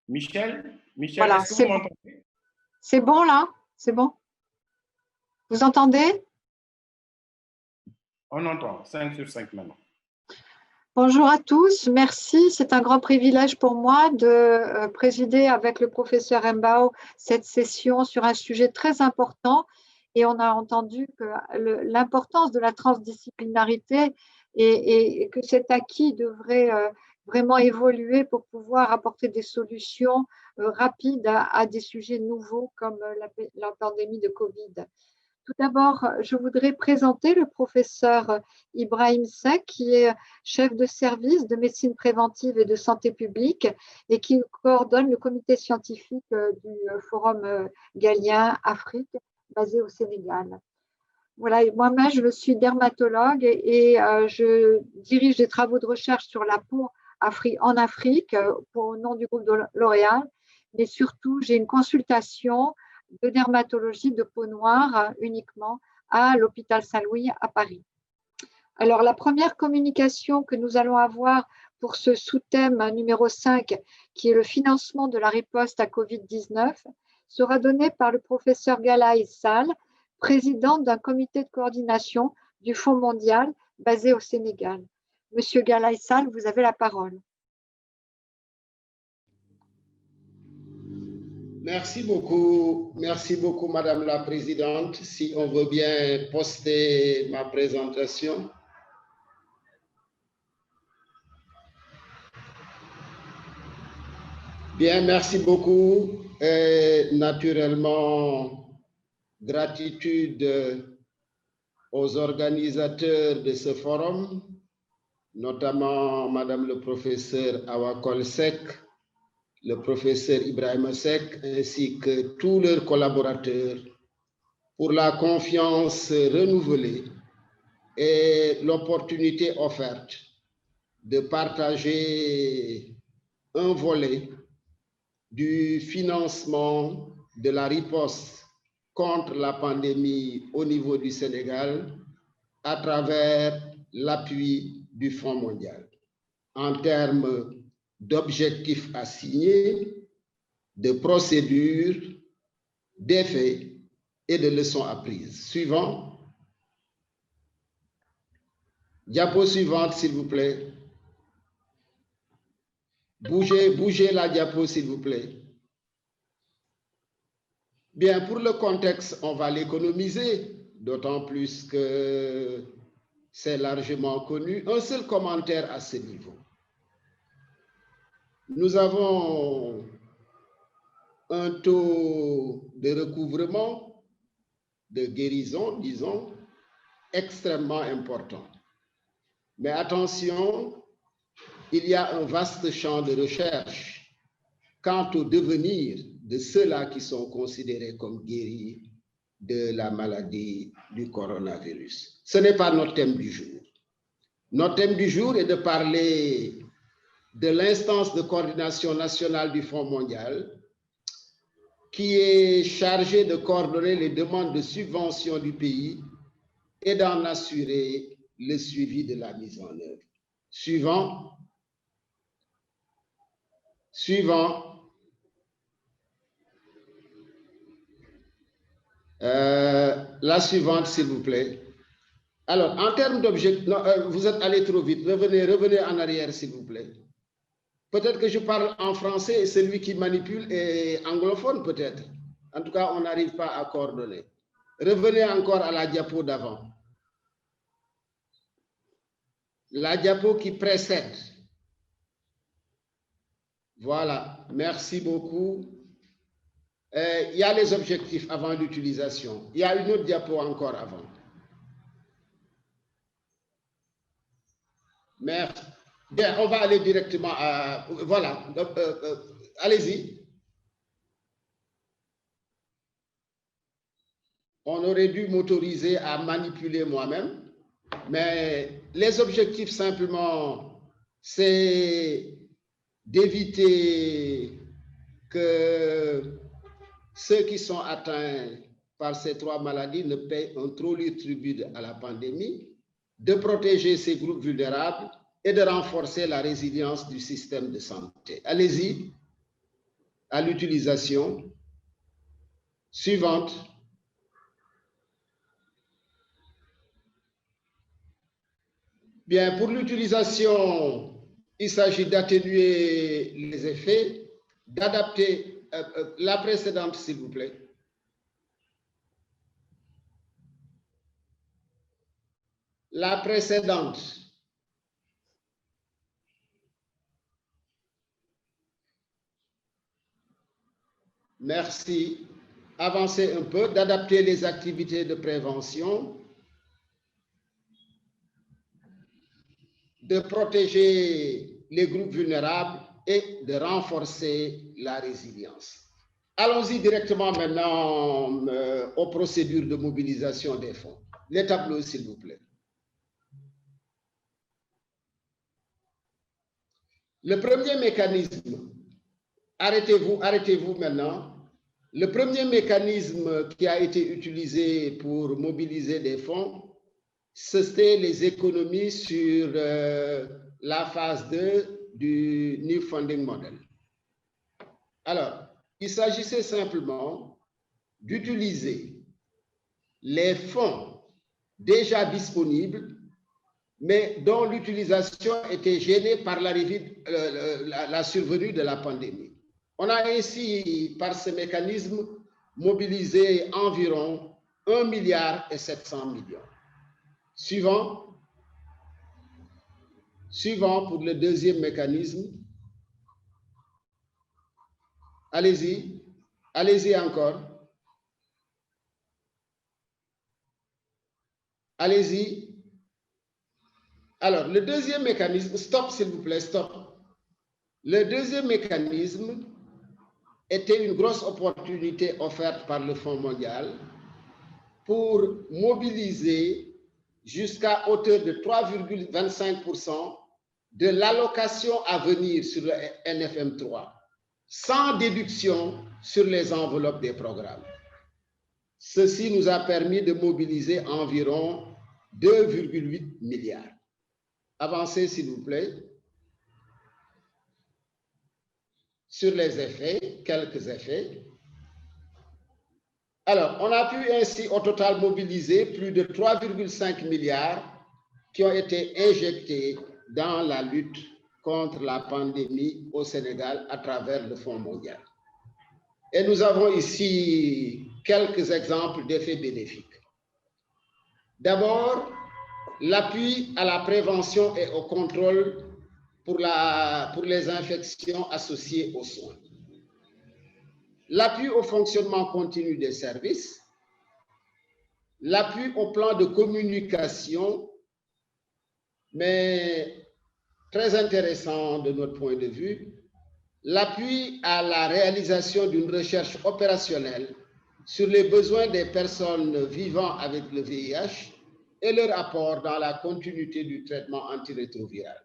Michel, voilà, est-ce que vous m'entendez? C'est bon là? C'est bon? Vous entendez? On entend, 5 sur 5 maintenant. Bonjour à tous, merci. C'est un grand privilège pour moi de présider avec le professeur Mbao cette session sur un sujet très important. Et on a entendu que l'importance de la transdisciplinarité et que cet acquis devrait vraiment évoluer pour pouvoir apporter des solutions rapides à des sujets nouveaux comme la pandémie de Covid. Tout d'abord, je voudrais présenter le professeur Ibrahim Seck, qui est chef de service de médecine préventive et de santé publique et qui coordonne le comité scientifique du Forum Galien Afrique, basé au Sénégal. Voilà, moi-même, je suis dermatologue et je dirige des travaux de recherche sur la peau en Afrique au nom du groupe de L'Oréal, mais surtout, j'ai une consultation de dermatologie de peau noire uniquement à l'hôpital Saint-Louis à Paris. Alors, la première communication que nous allons avoir pour ce sous-thème numéro 5, qui est le financement de la riposte à Covid-19, sera donnée par le professeur Galaï Sall, président d'un comité de coordination du Fonds mondial basé au Sénégal. Monsieur Galaï Sall, vous avez la parole. Merci beaucoup, Madame la Présidente. Si on veut bien poster ma présentation. Bien, merci beaucoup. Et naturellement, gratitude aux organisateurs de ce forum, notamment Madame le professeur Awakol Seck, le professeur Ibrahim Seck, ainsi que tous leurs collaborateurs, pour la confiance renouvelée et l'opportunité offerte de partager un volet du financement de la riposte contre la pandémie au niveau du Sénégal à travers l'appui du Fonds mondial en termes d'objectifs assignés, de procédures, d'effets et de leçons apprises. Suivant. Diapo suivante, s'il vous plaît. Bougez la diapo, s'il vous plaît. Bien, pour le contexte, on va l'économiser, d'autant plus que c'est largement connu. Un seul commentaire à ce niveau. Nous avons un taux de recouvrement, de guérison, disons, extrêmement important. Mais attention, il y a un vaste champ de recherche quant au devenir de ceux-là qui sont considérés comme guéris de la maladie du coronavirus. Ce n'est pas notre thème du jour. Notre thème du jour est de parler de l'instance de coordination nationale du Fonds mondial qui est chargée de coordonner les demandes de subvention du pays et d'en assurer le suivi de la mise en œuvre. Suivant. La suivante, s'il vous plaît. Alors, en termes d'objectifs, vous êtes allé trop vite. Revenez en arrière, s'il vous plaît. Peut-être que je parle en français et celui qui manipule est anglophone, peut-être. En tout cas, on n'arrive pas à coordonner. Revenez encore à la diapo d'avant. La diapo qui précède. Voilà, merci beaucoup. Il y a les objectifs avant l'utilisation. Il y a une autre diapo encore avant. Merci. Bien, on va aller directement à... Voilà, allez-y. On aurait dû m'autoriser à manipuler moi-même, mais les objectifs simplement, c'est d'éviter que ceux qui sont atteints par ces trois maladies ne paient un trop lourd tribut à la pandémie, de protéger ces groupes vulnérables et de renforcer la résilience du système de santé. Allez-y, à l'utilisation. Suivante. Bien, pour l'utilisation, il s'agit d'atténuer les effets, d'adapter la précédente, s'il vous plaît. La précédente. Merci. Avancez un peu, d'adapter les activités de prévention, de protéger les groupes vulnérables et de renforcer la résilience. Allons-y directement maintenant aux procédures de mobilisation des fonds. Les tableaux, s'il vous plaît. Le premier mécanisme, arrêtez-vous maintenant. Le premier mécanisme qui a été utilisé pour mobiliser des fonds, c'était les économies sur la phase 2 du New Funding Model. Alors, il s'agissait simplement d'utiliser les fonds déjà disponibles, mais dont l'utilisation était gênée par la survenue de la pandémie. On a ainsi, par ce mécanisme, mobilisé environ 1,7 milliard. Suivant pour le deuxième mécanisme. Allez-y, allez-y encore. Allez-y. Alors, le deuxième mécanisme, stop s'il vous plaît, stop. Le deuxième mécanisme était une grosse opportunité offerte par le Fonds mondial pour mobiliser jusqu'à hauteur de 3,25% de l'allocation à venir sur le NFM3, sans déduction sur les enveloppes des programmes. Ceci nous a permis de mobiliser environ 2,8 milliards. Avancez, s'il vous plaît. Sur les effets, quelques effets. Alors, on a pu ainsi au total mobiliser plus de 3,5 milliards qui ont été injectés dans la lutte contre la pandémie au Sénégal à travers le Fonds mondial. Et nous avons ici quelques exemples d'effets bénéfiques. D'abord, l'appui à la prévention et au contrôle pour les infections associées aux soins. L'appui au fonctionnement continu des services, l'appui au plan de communication, mais très intéressant de notre point de vue, l'appui à la réalisation d'une recherche opérationnelle sur les besoins des personnes vivant avec le VIH et leur apport dans la continuité du traitement antirétroviral.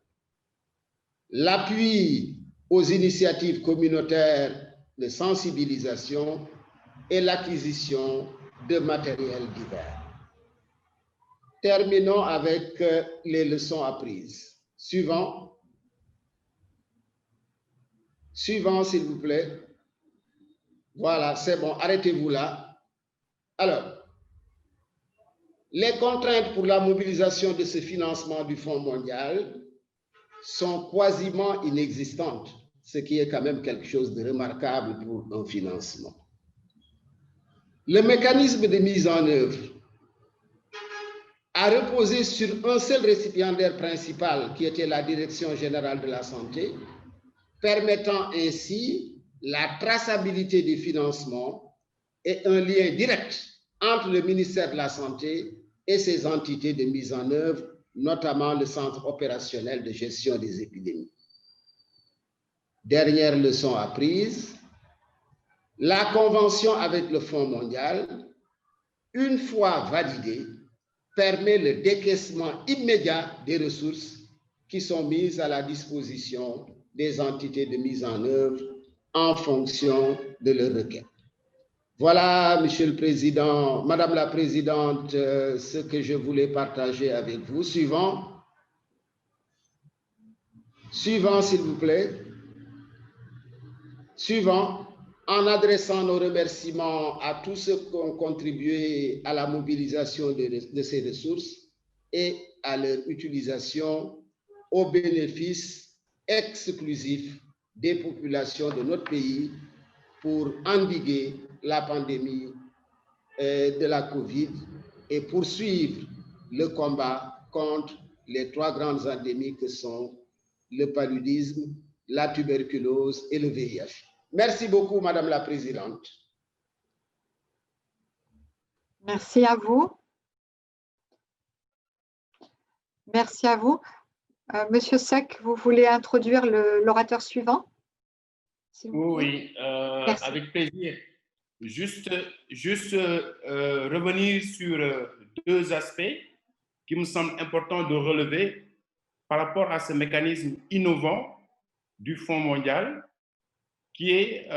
L'appui aux initiatives communautaires de sensibilisation et l'acquisition de matériel divers. Terminons avec les leçons apprises. Suivant. Suivant, s'il vous plaît. Voilà, c'est bon, arrêtez-vous là. Alors, les contraintes pour la mobilisation de ce financement du Fonds mondial sont quasiment inexistantes, ce qui est quand même quelque chose de remarquable pour un financement. Le mécanisme de mise en œuvre a reposé sur un seul récipiendaire principal qui était la Direction générale de la santé, permettant ainsi la traçabilité des financements et un lien direct entre le ministère de la Santé et ses entités de mise en œuvre, notamment le Centre opérationnel de gestion des épidémies. Dernière leçon apprise, la convention avec le Fonds mondial, une fois validée, permet le décaissement immédiat des ressources qui sont mises à la disposition des entités de mise en œuvre en fonction de leurs requêtes. Voilà, Monsieur le Président, Madame la Présidente, ce que je voulais partager avec vous. Suivant. Suivant, s'il vous plaît. Suivant. En adressant nos remerciements à tous ceux qui ont contribué à la mobilisation de ces ressources et à leur utilisation au bénéfice exclusif des populations de notre pays pour endiguer la pandémie de la COVID et poursuivre le combat contre les trois grandes endémies que sont le paludisme, la tuberculose et le VIH. Merci beaucoup, Madame la Présidente. Merci à vous. Merci à vous. Monsieur Seck, vous voulez introduire l'orateur suivant? Oui, avec plaisir. Juste revenir sur deux aspects qui me semblent importants de relever par rapport à ce mécanisme innovant du Fonds mondial qui est,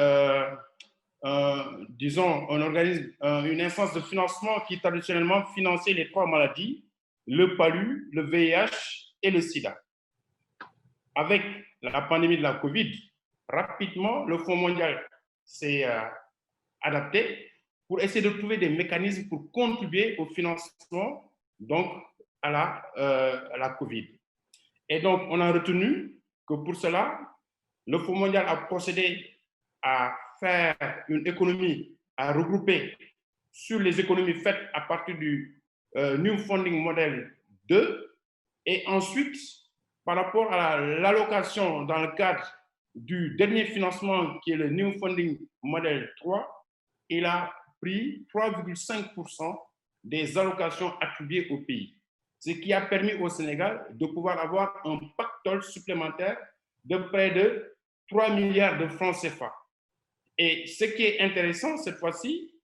disons, un organisme, une instance de financement qui traditionnellement finançait les trois maladies, le palu, le VIH et le sida. Avec la pandémie de la Covid, rapidement, le Fonds mondial s'est adapté pour essayer de trouver des mécanismes pour contribuer au financement donc, à la Covid. Et donc, on a retenu que pour cela, le Fonds mondial a procédé à faire une économie, à regrouper sur les économies faites à partir du New Funding Model 2 et ensuite, par rapport à l'allocation dans le cadre du dernier financement qui est le New Funding Model 3, il a pris 3,5% des allocations attribuées au pays, ce qui a permis au Sénégal de pouvoir avoir un pactole supplémentaire de près de 3 milliards de francs CFA. Et ce qui est intéressant cette fois-ci,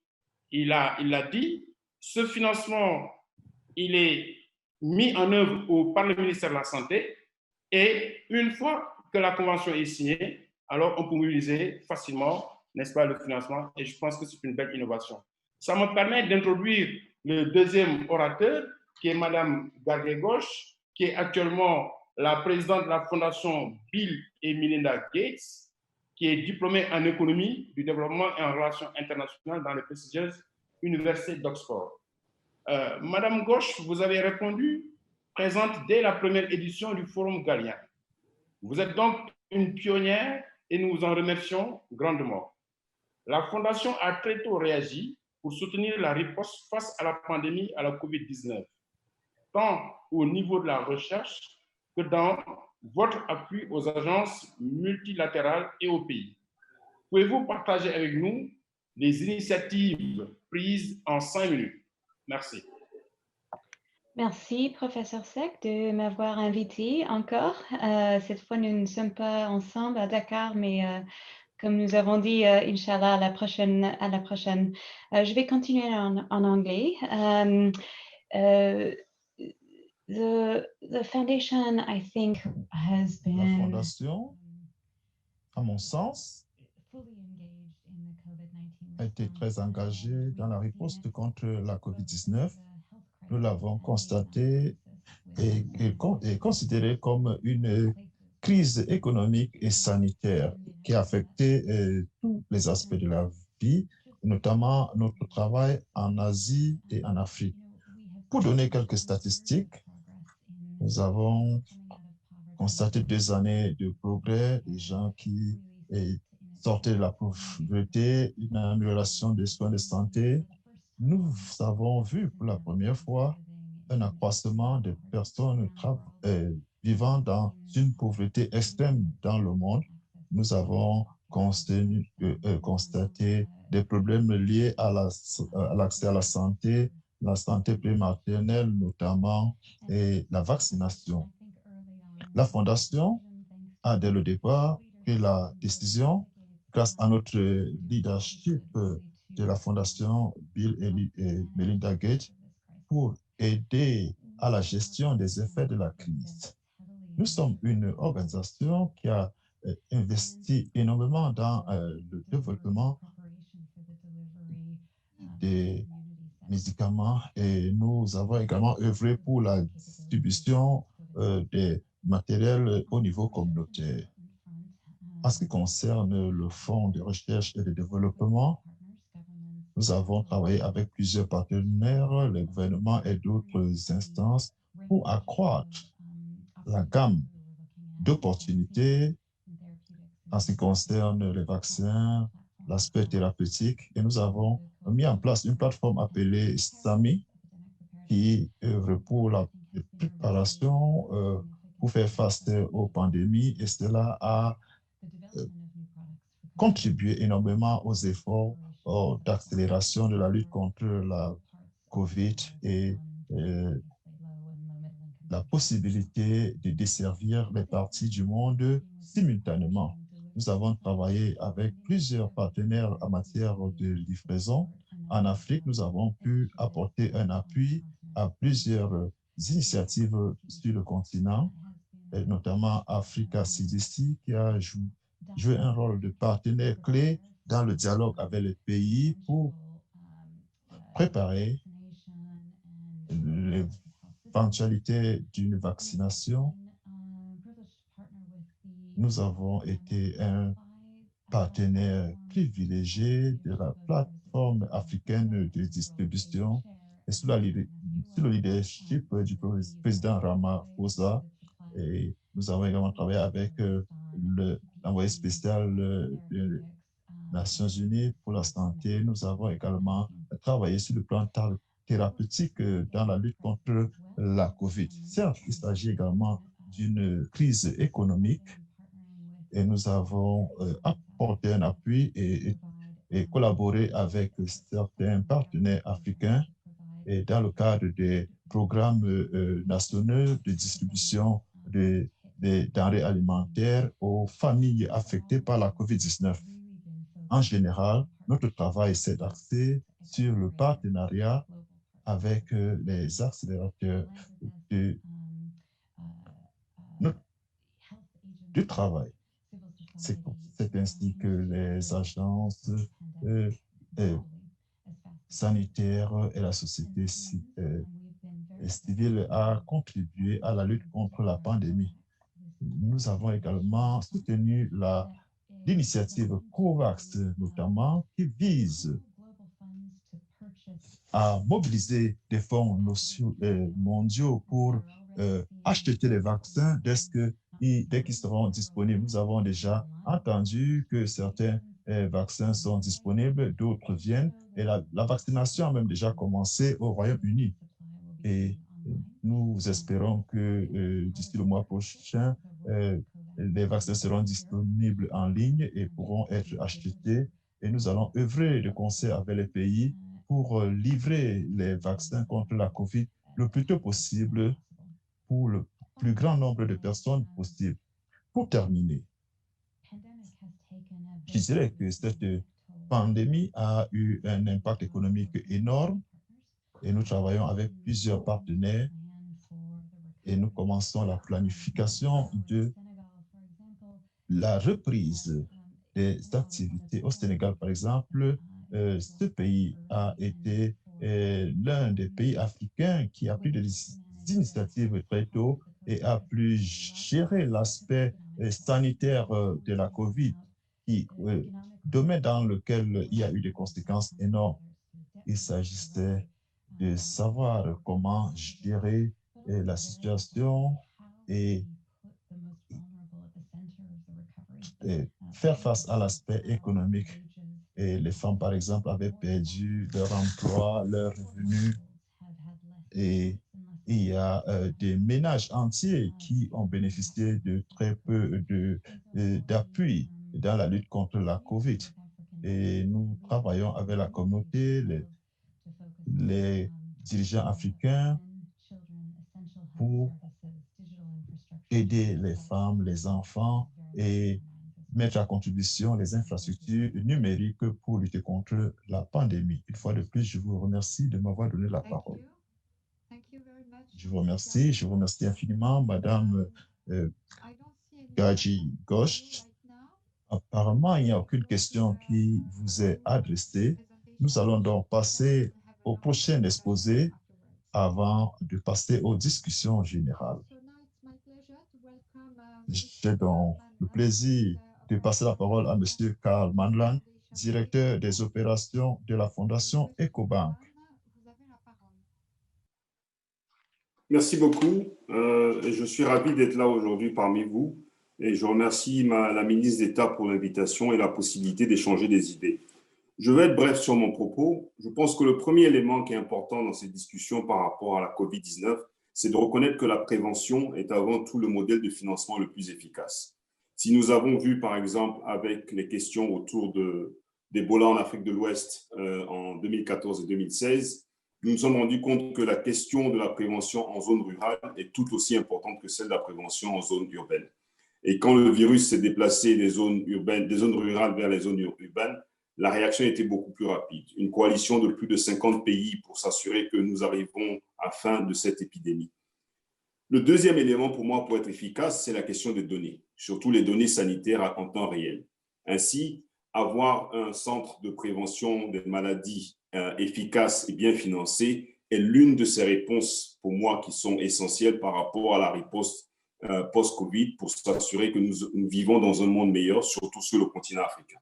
il l'a dit, ce financement, il est mis en œuvre par le ministère de la Santé et une fois que la convention est signée, alors on peut mobiliser facilement, n'est-ce pas, le financement et je pense que c'est une belle innovation. Ça me permet d'introduire le deuxième orateur qui est Madame Gardé-Gauche, qui est actuellement la présidente de la Fondation Bill et Melinda Gates, qui est diplômée en économie du développement et en relations internationales dans la prestigieuse Université d'Oxford. Madame Gauche, vous avez répondu, présente dès la première édition du Forum Galien. Vous êtes donc une pionnière et nous vous en remercions grandement. La Fondation a très tôt réagi pour soutenir la riposte face à la pandémie à la COVID-19, tant au niveau de la recherche que dans votre appui aux agences multilatérales et aux pays. Pouvez-vous partager avec nous les initiatives prises en 5 minutes? Merci. Merci, professeur Seck, de m'avoir invité encore. Cette fois, nous ne sommes pas ensemble à Dakar, mais comme nous avons dit, Inch'Allah, à la prochaine. Je vais continuer en anglais. The foundation, I think, has been... La fondation, à mon sens, a été très engagée dans la riposte contre la COVID-19. Nous l'avons constaté et considéré comme une crise économique et sanitaire qui a affecté tous les aspects de la vie, notamment notre travail en Asie et en Afrique. Pour donner quelques statistiques, nous avons constaté 2 années de progrès, des gens qui sortaient de la pauvreté, une amélioration des soins de santé. Nous avons vu pour la première fois un accroissement des personnes vivant dans une pauvreté extrême dans le monde. Nous avons constaté des problèmes liés à l'accès à la santé prématernelle notamment, et la vaccination. La Fondation a dès le départ pris la décision, grâce à notre leadership de la Fondation Bill et Melinda Gates, pour aider à la gestion des effets de la crise. Nous sommes une organisation qui a investi énormément dans le développement des médicaments et nous avons également œuvré pour la distribution des matériels au niveau communautaire. En ce qui concerne le Fonds de recherche et de développement, nous avons travaillé avec plusieurs partenaires, les gouvernements et d'autres instances pour accroître la gamme d'opportunités en ce qui concerne les vaccins, l'aspect thérapeutique. Et nous avons mis en place une plateforme appelée SAMI qui œuvre pour la préparation pour faire face aux pandémies. Et cela a contribué énormément aux efforts d'accélération de la lutte contre la COVID et la possibilité de desservir les parties du monde simultanément. Nous avons travaillé avec plusieurs partenaires en matière de livraison. En Afrique, nous avons pu apporter un appui à plusieurs initiatives sur le continent, et notamment Africa CDC, qui a joué un rôle de partenaire clé dans le dialogue avec les pays pour préparer les l'éventualité d'une vaccination, nous avons été un partenaire privilégié de la plateforme africaine de distribution et sous le leadership du président Ramaphosa. Et nous avons également travaillé avec l'envoyé spécial des Nations Unies pour la santé. Nous avons également travaillé sur le plan thérapeutique dans la lutte contre la COVID. Certes, il s'agit également d'une crise économique et nous avons apporté un appui et collaboré avec certains partenaires africains et dans le cadre des programmes nationaux de distribution des denrées alimentaires aux familles affectées par la COVID-19. En général, notre travail s'est axé sur le partenariat avec les accélérateurs du travail. C'est ainsi que les agences sanitaires et la société civile a contribué à la lutte contre la pandémie. Nous avons également soutenu l'initiative COVAX, notamment, qui vise à mobiliser des fonds mondiaux pour acheter les vaccins dès qu'ils seront disponibles. Nous avons déjà entendu que certains vaccins sont disponibles, d'autres viennent, et la vaccination a même déjà commencé au Royaume-Uni. Et nous espérons que d'ici le mois prochain, les vaccins seront disponibles en ligne et pourront être achetés. Et nous allons œuvrer de concert avec les pays pour livrer les vaccins contre la COVID le plus tôt possible pour le plus grand nombre de personnes possible. Pour terminer, je dirais que cette pandémie a eu un impact économique énorme et nous travaillons avec plusieurs partenaires et nous commençons la planification de la reprise des activités. Au Sénégal, par exemple, ce pays a été l'un des pays africains qui a pris des initiatives très tôt et a pu gérer l'aspect sanitaire de la COVID, domaine dans lequel il y a eu des conséquences énormes. Il s'agissait de savoir comment gérer la situation et faire face à l'aspect économique. Et les femmes, par exemple, avaient perdu leur emploi, leurs revenus. Et il y a des ménages entiers qui ont bénéficié de très peu d'appui dans la lutte contre la COVID. Et nous travaillons avec la communauté, les dirigeants africains pour aider les femmes, les enfants et mettre à contribution les infrastructures numériques pour lutter contre la pandémie. Une fois de plus, je vous remercie de m'avoir donné la parole. Je vous remercie infiniment, Madame Gadji Ghosh. Apparemment, il n'y a aucune question qui vous est adressée. Nous allons donc passer au prochain exposé avant de passer aux discussions générales. J'ai donc le plaisir de passer la parole à M. Karl Manland, directeur des opérations de la Fondation EcoBank. Merci beaucoup. Je suis ravi d'être là aujourd'hui parmi vous et je remercie la ministre d'État pour l'invitation et la possibilité d'échanger des idées. Je vais être bref sur mon propos. Je pense que le premier élément qui est important dans ces discussions par rapport à la COVID-19, c'est de reconnaître que la prévention est avant tout le modèle de financement le plus efficace. Si nous avons vu, par exemple, avec les questions autour d'Ebola en Afrique de l'Ouest en 2014 et 2016, nous nous sommes rendus compte que la question de la prévention en zone rurale est tout aussi importante que celle de la prévention en zone urbaine. Et quand le virus s'est déplacé des zones rurales vers les zones urbaines, la réaction était beaucoup plus rapide. Une coalition de plus de 50 pays pour s'assurer que nous arrivons à la fin de cette épidémie. Le deuxième élément pour moi pour être efficace, c'est la question des données, surtout les données sanitaires en temps réel. Ainsi, avoir un centre de prévention des maladies efficace et bien financé est l'une de ces réponses, pour moi, qui sont essentielles par rapport à la riposte post-Covid pour s'assurer que nous vivons dans un monde meilleur, surtout sur le continent africain.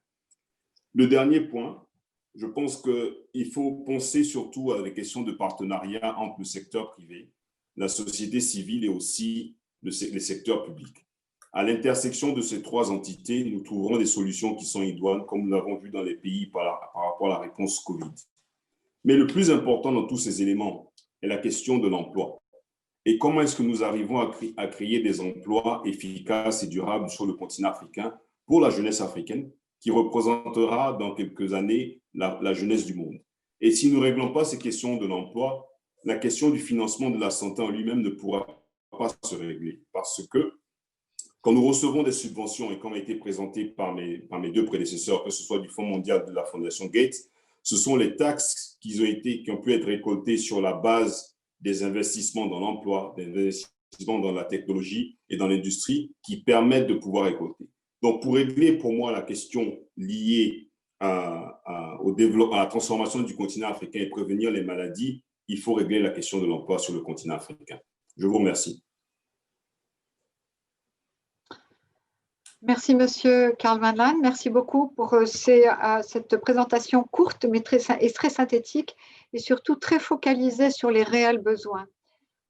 Le dernier point, je pense qu'il faut penser surtout à des questions de partenariat entre le secteur privé, la société civile et aussi les secteurs publics. À l'intersection de ces trois entités, nous trouverons des solutions qui sont idoines, comme nous l'avons vu dans les pays par rapport à la réponse Covid. Mais le plus important dans tous ces éléments est la question de l'emploi. Et comment est-ce que nous arrivons à créer des emplois efficaces et durables sur le continent africain pour la jeunesse africaine, qui représentera dans quelques années la jeunesse du monde. Et si nous ne réglons pas ces questions de l'emploi, la question du financement de la santé en lui-même ne pourra pas se régler. Parce que quand nous recevons des subventions, et comme a été présenté par mes deux prédécesseurs, que ce soit du Fonds mondial de la Fondation Gates, ce sont les taxes qui ont pu être récoltées sur la base des investissements dans l'emploi, des investissements dans la technologie et dans l'industrie qui permettent de pouvoir récolter. Donc, pour régler pour moi la question liée au développement, à la transformation du continent africain et prévenir les maladies, il faut régler la question de l'emploi sur le continent africain. Je vous remercie. Merci, Monsieur Carl Van Laan. Merci beaucoup pour cette présentation courte, mais très synthétique et surtout très focalisée sur les réels besoins.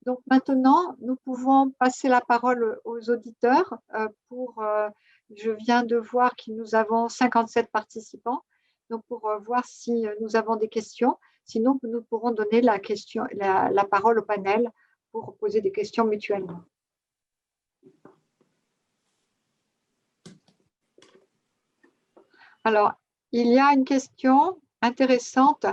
Donc maintenant, nous pouvons passer la parole aux auditeurs. Je viens de voir que nous avons 57 participants, donc pour voir si nous avons des questions. Sinon, nous pourrons donner la parole au panel pour poser des questions mutuellement. Alors, il y a une question intéressante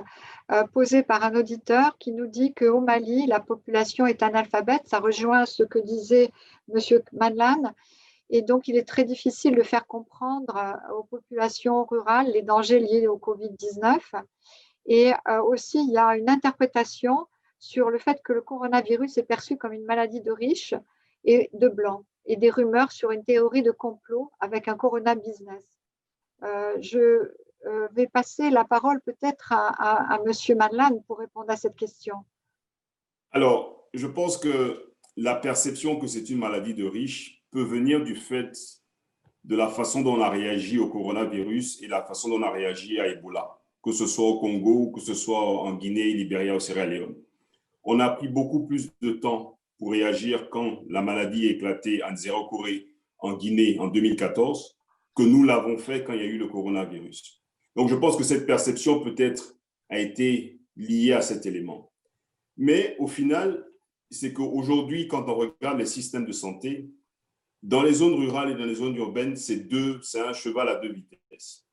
posée par un auditeur qui nous dit qu'au Mali, la population est analphabète. Ça rejoint ce que disait M. Van Laan. Et donc, il est très difficile de faire comprendre aux populations rurales les dangers liés au Covid-19. Et aussi, il y a une interprétation sur le fait que le coronavirus est perçu comme une maladie de riches et de blancs, et des rumeurs sur une théorie de complot avec un corona business. Je vais passer la parole peut-être à M. Van Laan pour répondre à cette question. Alors, je pense que la perception que c'est une maladie de riches peut venir du fait de la façon dont on a réagi au coronavirus et la façon dont on a réagi à Ebola, que ce soit au Congo ou que ce soit en Guinée, Libéria ou Sierra Leone. On a pris beaucoup plus de temps pour réagir quand la maladie a éclaté en Zéro-Corée, en Guinée, en 2014, que nous l'avons fait quand il y a eu le coronavirus. Donc, je pense que cette perception peut-être a été liée à cet élément. Mais au final, c'est qu'aujourd'hui, quand on regarde les systèmes de santé, dans les zones rurales et dans les zones urbaines, c'est un cheval à deux vitesses,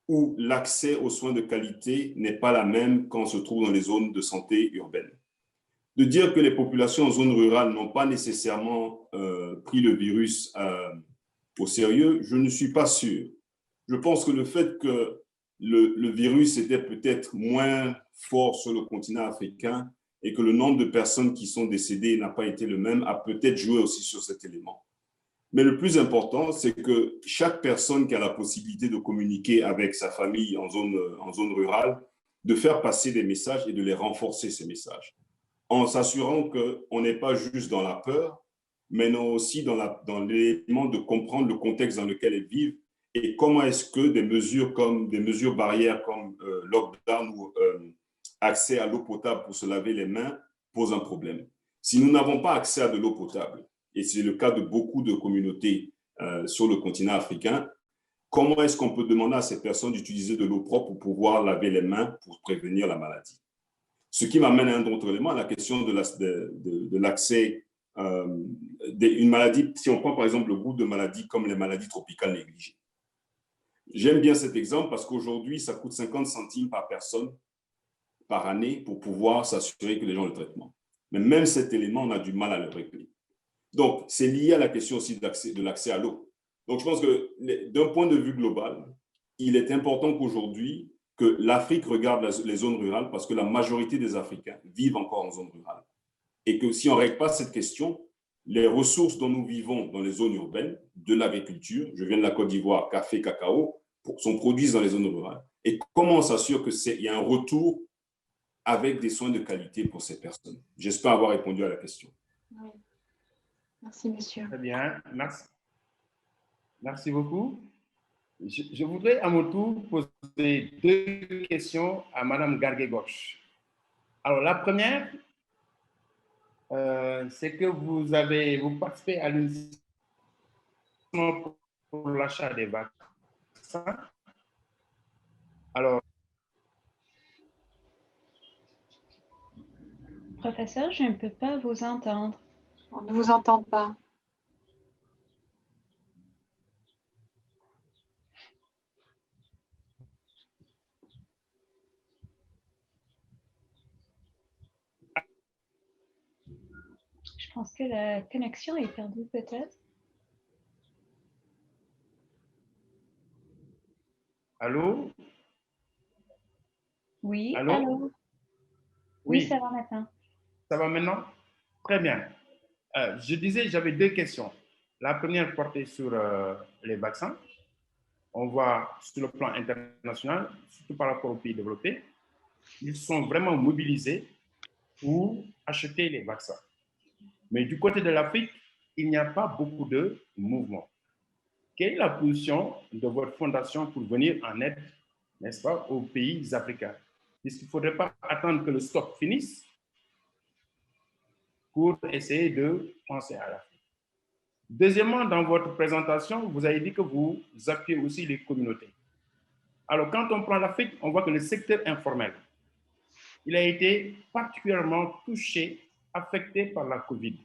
où l'accès aux soins de qualité n'est pas la même quand on se trouve dans les zones de santé urbaines. De dire que les populations en zone rurale n'ont pas nécessairement pris le virus au sérieux, je ne suis pas sûr. Je pense que le fait que le virus était peut-être moins fort sur le continent africain et que le nombre de personnes qui sont décédées n'a pas été le même, a peut-être joué aussi sur cet élément. Mais le plus important, c'est que chaque personne qui a la possibilité de communiquer avec sa famille en zone rurale, de faire passer des messages et de les renforcer, ces messages, en s'assurant qu'on n'est pas juste dans la peur, mais non aussi dans l'élément de comprendre le contexte dans lequel elles vivent et comment est-ce que des mesures barrières comme lockdown ou accès à l'eau potable pour se laver les mains posent un problème. Si nous n'avons pas accès à de l'eau potable, et c'est le cas de beaucoup de communautés sur le continent africain, comment est-ce qu'on peut demander à ces personnes d'utiliser de l'eau propre pour pouvoir laver les mains pour prévenir la maladie? Ce qui m'amène à un autre élément, la question de l'accès une maladie, si on prend par exemple le groupe de maladies comme les maladies tropicales négligées. J'aime bien cet exemple parce qu'aujourd'hui, ça coûte 50 centimes par personne par année pour pouvoir s'assurer que les gens ont le traitement. Mais même cet élément, on a du mal à le régler. Donc, c'est lié à la question aussi de l'accès à l'eau. Donc, je pense que d'un point de vue global, il est important qu'aujourd'hui, que l'Afrique regarde les zones rurales parce que la majorité des Africains vivent encore en zone rurale. Et que si on ne règle pas cette question, les ressources dont nous vivons dans les zones urbaines, de l'agriculture, je viens de la Côte d'Ivoire, café, cacao, sont produites dans les zones rurales. Et comment on s'assure qu'il y a un retour avec des soins de qualité pour ces personnes. J'espère avoir répondu à la question. Oui. Merci, monsieur. Très bien, merci. Merci beaucoup. Je voudrais à mon tour poser 2 questions à Madame Gargué-Goche. Alors, la première, c'est que vous participez à l'initiative pour l'achat des vaccins. Alors, Professeur, je ne peux pas vous entendre. On ne vous entend pas. Je pense que la connexion est perdue peut-être. allô? Oui, Allô? allô? Oui, ça va maintenant. Ça va maintenant? Très bien. Je disais, j'avais 2 questions. La première portait sur les vaccins. On voit sur le plan international, surtout par rapport aux pays développés, ils sont vraiment mobilisés pour acheter les vaccins. Mais du côté de l'Afrique, il n'y a pas beaucoup de mouvements. Quelle est la position de votre fondation pour venir en aide, n'est-ce pas, aux pays africains? Puisqu'il ne faudrait pas attendre que le stock finisse pour essayer de penser à l'Afrique. Deuxièmement, dans votre présentation, vous avez dit que vous appuyez aussi les communautés. Alors, quand on prend l'Afrique, on voit que le secteur informel, il a été particulièrement touché, affecté par la COVID.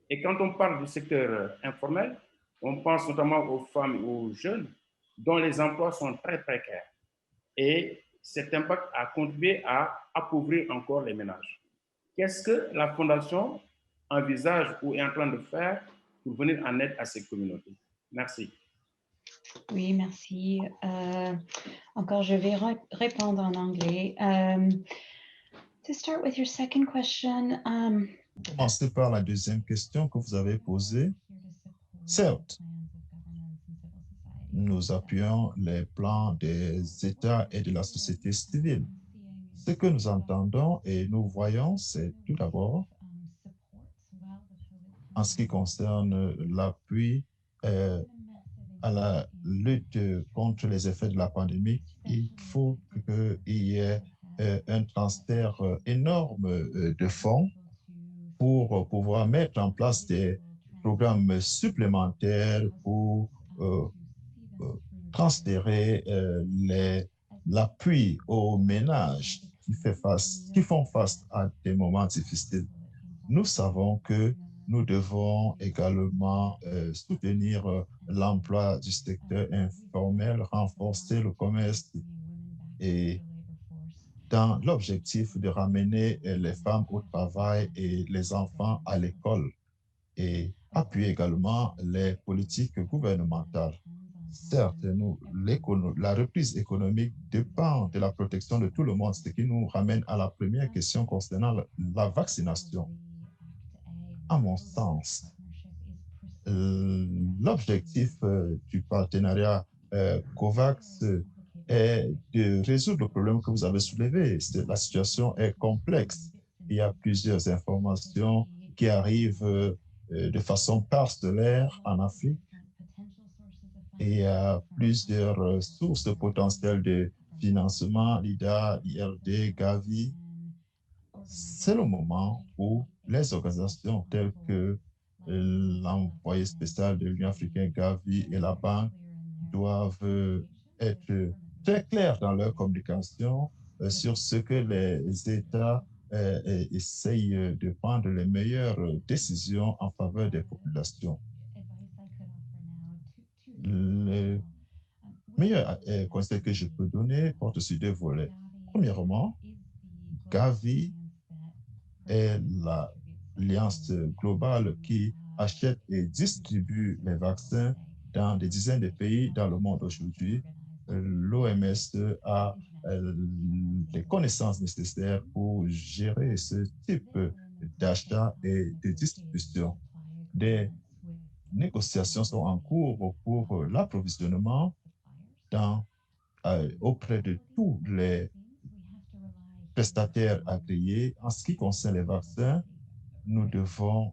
Et quand on parle du secteur informel, on pense notamment aux femmes et aux jeunes dont les emplois sont très précaires. Et cet impact a contribué à appauvrir encore les ménages. Qu'est-ce que la Fondation envisage ou est en train de faire pour venir en aide à ces communautés? Merci. Oui, merci. Encore, je vais répondre en anglais. To start with your second question. Commencez par la deuxième question que vous avez posée. Certes, nous appuyons les plans des États et de la société civile. Ce que nous entendons et nous voyons, c'est tout d'abord, en ce qui concerne l'appui à la lutte contre les effets de la pandémie, il faut qu'il y ait un transfert énorme de fonds pour pouvoir mettre en place des programmes supplémentaires pour transférer l'appui aux ménages qui font face à des moments difficiles. Nous savons que nous devons également soutenir l'emploi du secteur informel, renforcer le commerce et dans l'objectif de ramener les femmes au travail et les enfants à l'école et appuyer également les politiques gouvernementales. Certes, la reprise économique dépend de la protection de tout le monde, ce qui nous ramène à la première question concernant la vaccination. À mon sens, l'objectif du partenariat COVAX est de résoudre le problème que vous avez soulevé. La situation est complexe. Il y a plusieurs informations qui arrivent de façon parcellaire en Afrique. Et il y a plusieurs sources potentielles de financement, LIDA, IRD, Gavi. C'est le moment où les organisations telles que l'envoyé spécial de l'Union africaine, Gavi, et la banque doivent être très clairs dans leur communication sur ce que les États essayent de prendre les meilleures décisions en faveur des populations. Le meilleur conseil que je peux donner porte sur 2 volets. Premièrement, Gavi est l'alliance globale qui achète et distribue les vaccins dans des dizaines de pays dans le monde aujourd'hui. L'OMS a les connaissances nécessaires pour gérer ce type d'achat et de distribution. Des négociations sont en cours pour l'approvisionnement auprès de tous les prestataires agréés. En ce qui concerne les vaccins, nous devons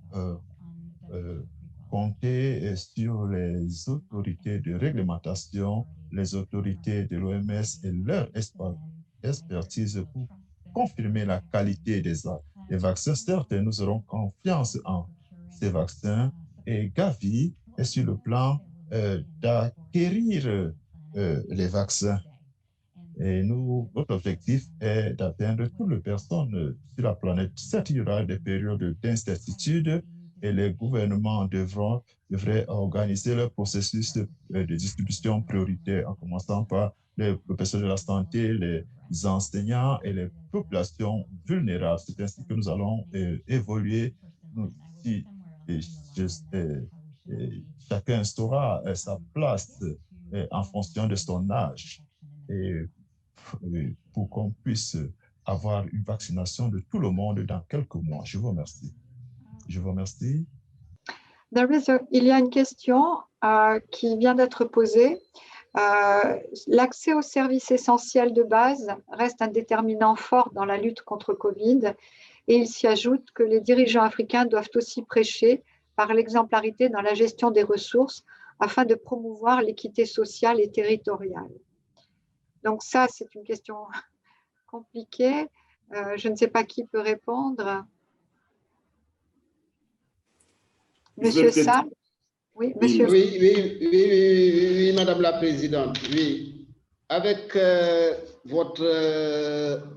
compter sur les autorités de réglementation, les autorités de l'OMS et leur expertise pour confirmer la qualité des vaccins. Certes, nous aurons confiance en ces vaccins et Gavi est sur le plan d'acquérir les vaccins. Et notre objectif est d'atteindre toutes les personnes sur la planète. Certes, il y aura des périodes d'incertitude et les gouvernements devraient organiser leur processus de distribution prioritaire en commençant par les professionnels de la santé, les enseignants et les populations vulnérables. C'est ainsi que nous allons évoluer. Chacun saura sa place en fonction de son âge et pour qu'on puisse avoir une vaccination de tout le monde dans quelques mois. Je vous remercie. Je vous remercie. Il y a une question qui vient d'être posée. L'accès aux services essentiels de base reste un déterminant fort dans la lutte contre Covid et il s'y ajoute que les dirigeants africains doivent aussi prêcher par l'exemplarité dans la gestion des ressources afin de promouvoir l'équité sociale et territoriale. Donc ça, c'est une question compliquée. Je ne sais pas qui peut répondre. Monsieur Sall? Oui, monsieur. Oui, Madame la Présidente. Oui. Avec votre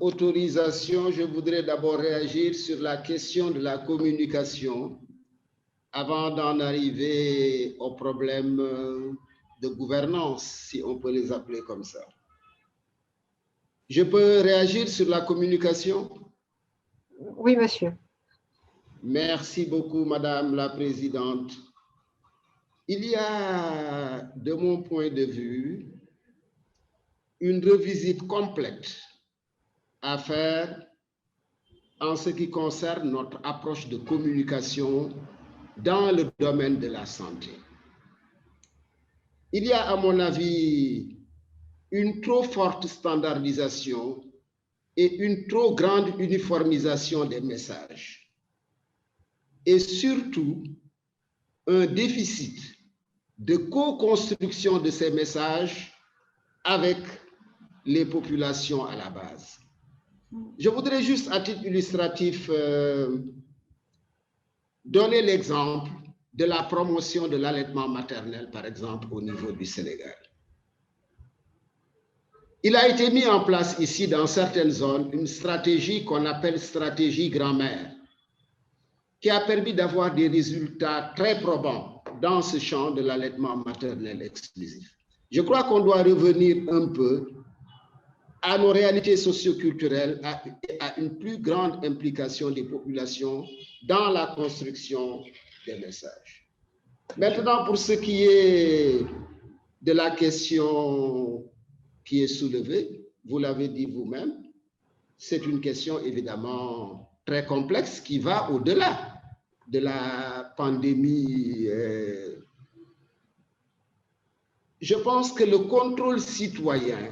autorisation, je voudrais d'abord réagir sur la question de la communication avant d'en arriver aux problèmes de gouvernance, si on peut les appeler comme ça. Je peux réagir sur la communication? Oui, monsieur. Merci beaucoup, Madame la Présidente. Il y a, de mon point de vue, une revisite complète à faire en ce qui concerne notre approche de communication dans le domaine de la santé. Il y a, à mon avis, une trop forte standardisation et une trop grande uniformisation des messages. Et surtout, un déficit de co-construction de ces messages avec les populations à la base. Je voudrais juste, à titre illustratif, donner l'exemple de la promotion de l'allaitement maternel, par exemple, au niveau du Sénégal. Il a été mis en place ici, dans certaines zones, une stratégie qu'on appelle stratégie grand-mère, qui a permis d'avoir des résultats très probants dans ce champ de l'allaitement maternel exclusif. Je crois qu'on doit revenir un peu à nos réalités socioculturelles et à une plus grande implication des populations dans la construction des messages. Maintenant, pour ce qui est de la question qui est soulevée, vous l'avez dit vous-même, c'est une question évidemment très complexe qui va au-delà de la pandémie. Je pense que le contrôle citoyen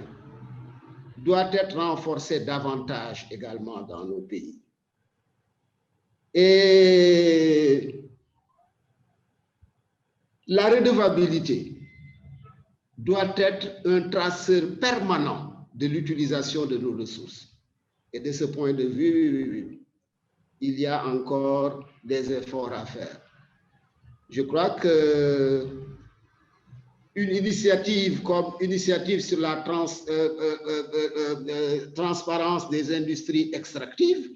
doit être renforcé davantage également dans nos pays. Et la redevabilité doit être un traceur permanent de l'utilisation de nos ressources. Et de ce point de vue, il y a encore des efforts à faire. Je crois que une initiative comme initiative sur la transparence des industries extractives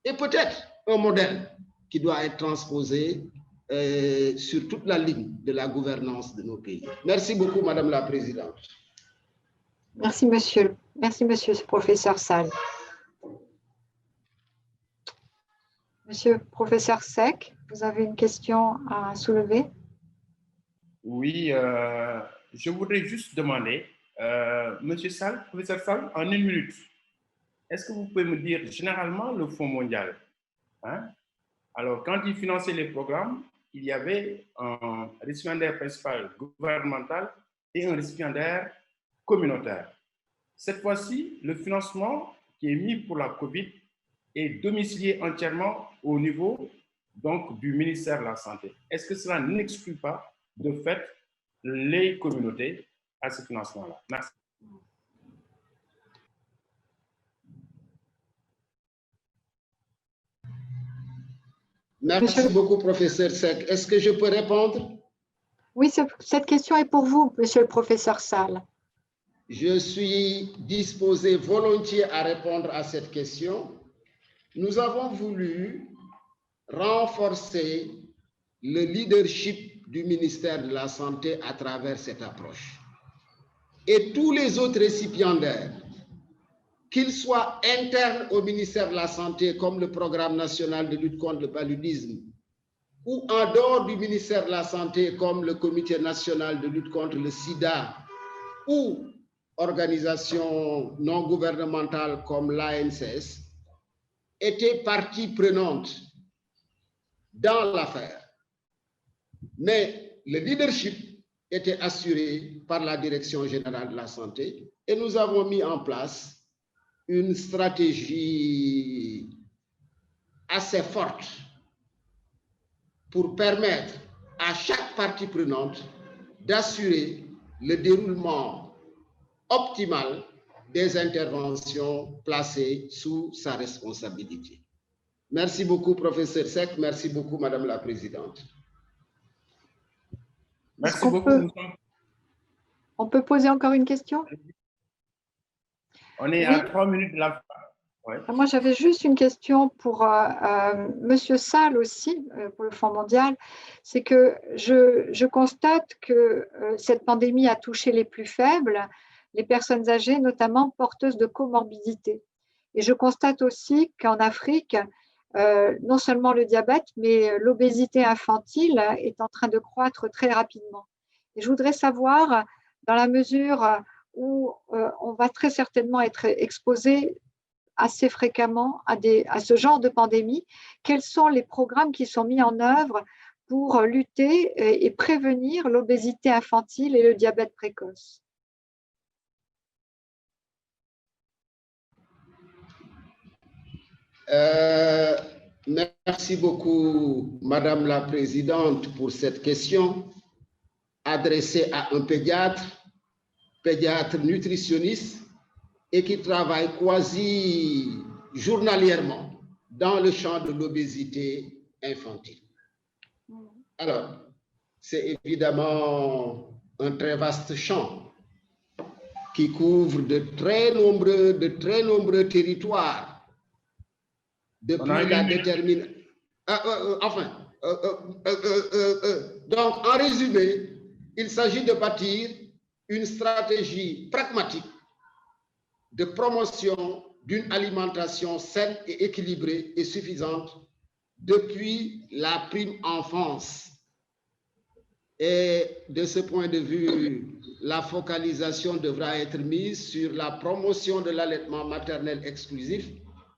est peut-être un modèle qui doit être transposé sur toute la ligne de la gouvernance de nos pays. Merci beaucoup, Madame la Présidente. Merci, monsieur. Merci, monsieur le professeur Sall. Monsieur le professeur Seck, vous avez une question à soulever? Oui, je voudrais juste demander, monsieur Sall, professeur Sall, en une minute, est-ce que vous pouvez me dire généralement le Fonds mondial, hein? Alors, quand il finançait les programmes, il y avait un récipiendaire principal gouvernemental et un récipiendaire communautaire. Cette fois-ci, le financement qui est mis pour la COVID est domicilié entièrement au niveau donc, du ministère de la Santé. Est-ce que cela n'exclut pas de fait les communautés à ce financement-là? Merci. Merci beaucoup, professeur Seck. Est-ce que je peux répondre? Oui, cette question est pour vous, monsieur le professeur Sall. Je suis disposé volontiers à répondre à cette question. Nous avons voulu renforcer le leadership du ministère de la Santé à travers cette approche. Et tous les autres récipiendaires, qu'ils soient internes au ministère de la Santé, comme le Programme national de lutte contre le paludisme, ou en dehors du ministère de la Santé, comme le Comité national de lutte contre le sida, ou organisations non gouvernementales comme l'ANSS, étaient partie prenante dans l'affaire. Mais le leadership était assuré par la Direction générale de la santé et nous avons mis en place une stratégie assez forte pour permettre à chaque partie prenante d'assurer le déroulement optimal des interventions placées sous sa responsabilité. Merci beaucoup, professeur Seck. Merci beaucoup, Madame la Présidente. Merci beaucoup. On peut poser encore une question? On est à 3 minutes de la fin. Ouais. Moi, j'avais juste une question pour Monsieur Sall aussi, pour le Fonds mondial. C'est que je constate que cette pandémie a touché les plus faibles, les personnes âgées, notamment porteuses de comorbidités. Et je constate aussi qu'en Afrique, non seulement le diabète, mais l'obésité infantile est en train de croître très rapidement. Et je voudrais savoir, dans la mesure où on va très certainement être exposé assez fréquemment à ce genre de pandémie, quels sont les programmes qui sont mis en œuvre pour lutter et prévenir l'obésité infantile et le diabète précoce? Merci beaucoup, Madame la Présidente, pour cette question adressée à un pédiatre nutritionniste et qui travaille quasi journalièrement dans le champ de l'obésité infantile. Alors, c'est évidemment un très vaste champ qui couvre de très nombreux territoires. Depuis la détermination. Donc, en résumé, il s'agit de bâtir une stratégie pragmatique de promotion d'une alimentation saine et équilibrée et suffisante depuis la prime enfance. Et de ce point de vue, la focalisation devra être mise sur la promotion de l'allaitement maternel exclusif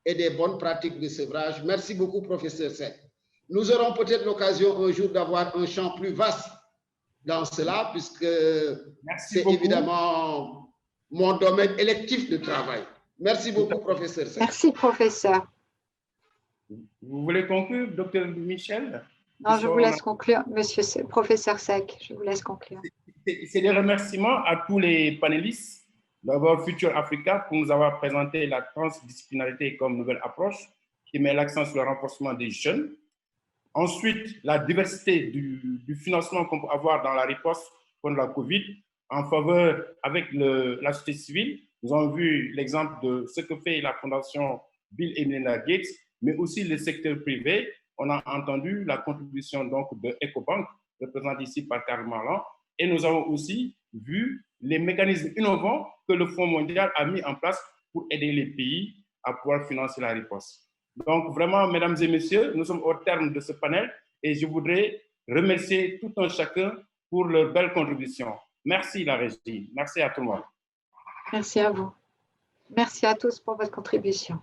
et des bonnes pratiques de sevrage. Merci beaucoup, professeur Seck. Nous aurons peut-être l'occasion un jour d'avoir un champ plus vaste dans cela, puisque c'est évidemment mon domaine électif de travail. Merci beaucoup, professeur Seck. Merci, professeur. Vous voulez conclure, docteur Michel? Non, je vous laisse conclure, professeur Seck. Je vous laisse conclure. C'est des remerciements à tous les panélistes. D'abord, Future Africa, pour nous avoir présenté la transdisciplinarité comme nouvelle approche qui met l'accent sur le renforcement des jeunes. Ensuite, la diversité du financement qu'on peut avoir dans la riposte contre la COVID en faveur avec la société civile. Nous avons vu l'exemple de ce que fait la Fondation Bill et Melinda Gates, mais aussi le secteur privé. On a entendu la contribution donc de EcoBank, représentée ici par Karl Marlan, et nous avons aussi vu les mécanismes innovants que le Fonds mondial a mis en place pour aider les pays à pouvoir financer la riposte. Donc vraiment, mesdames et messieurs, nous sommes au terme de ce panel et je voudrais remercier tout un chacun pour leur belle contribution. Merci la régie, merci à tout le monde. Merci à vous. Merci à tous pour votre contribution.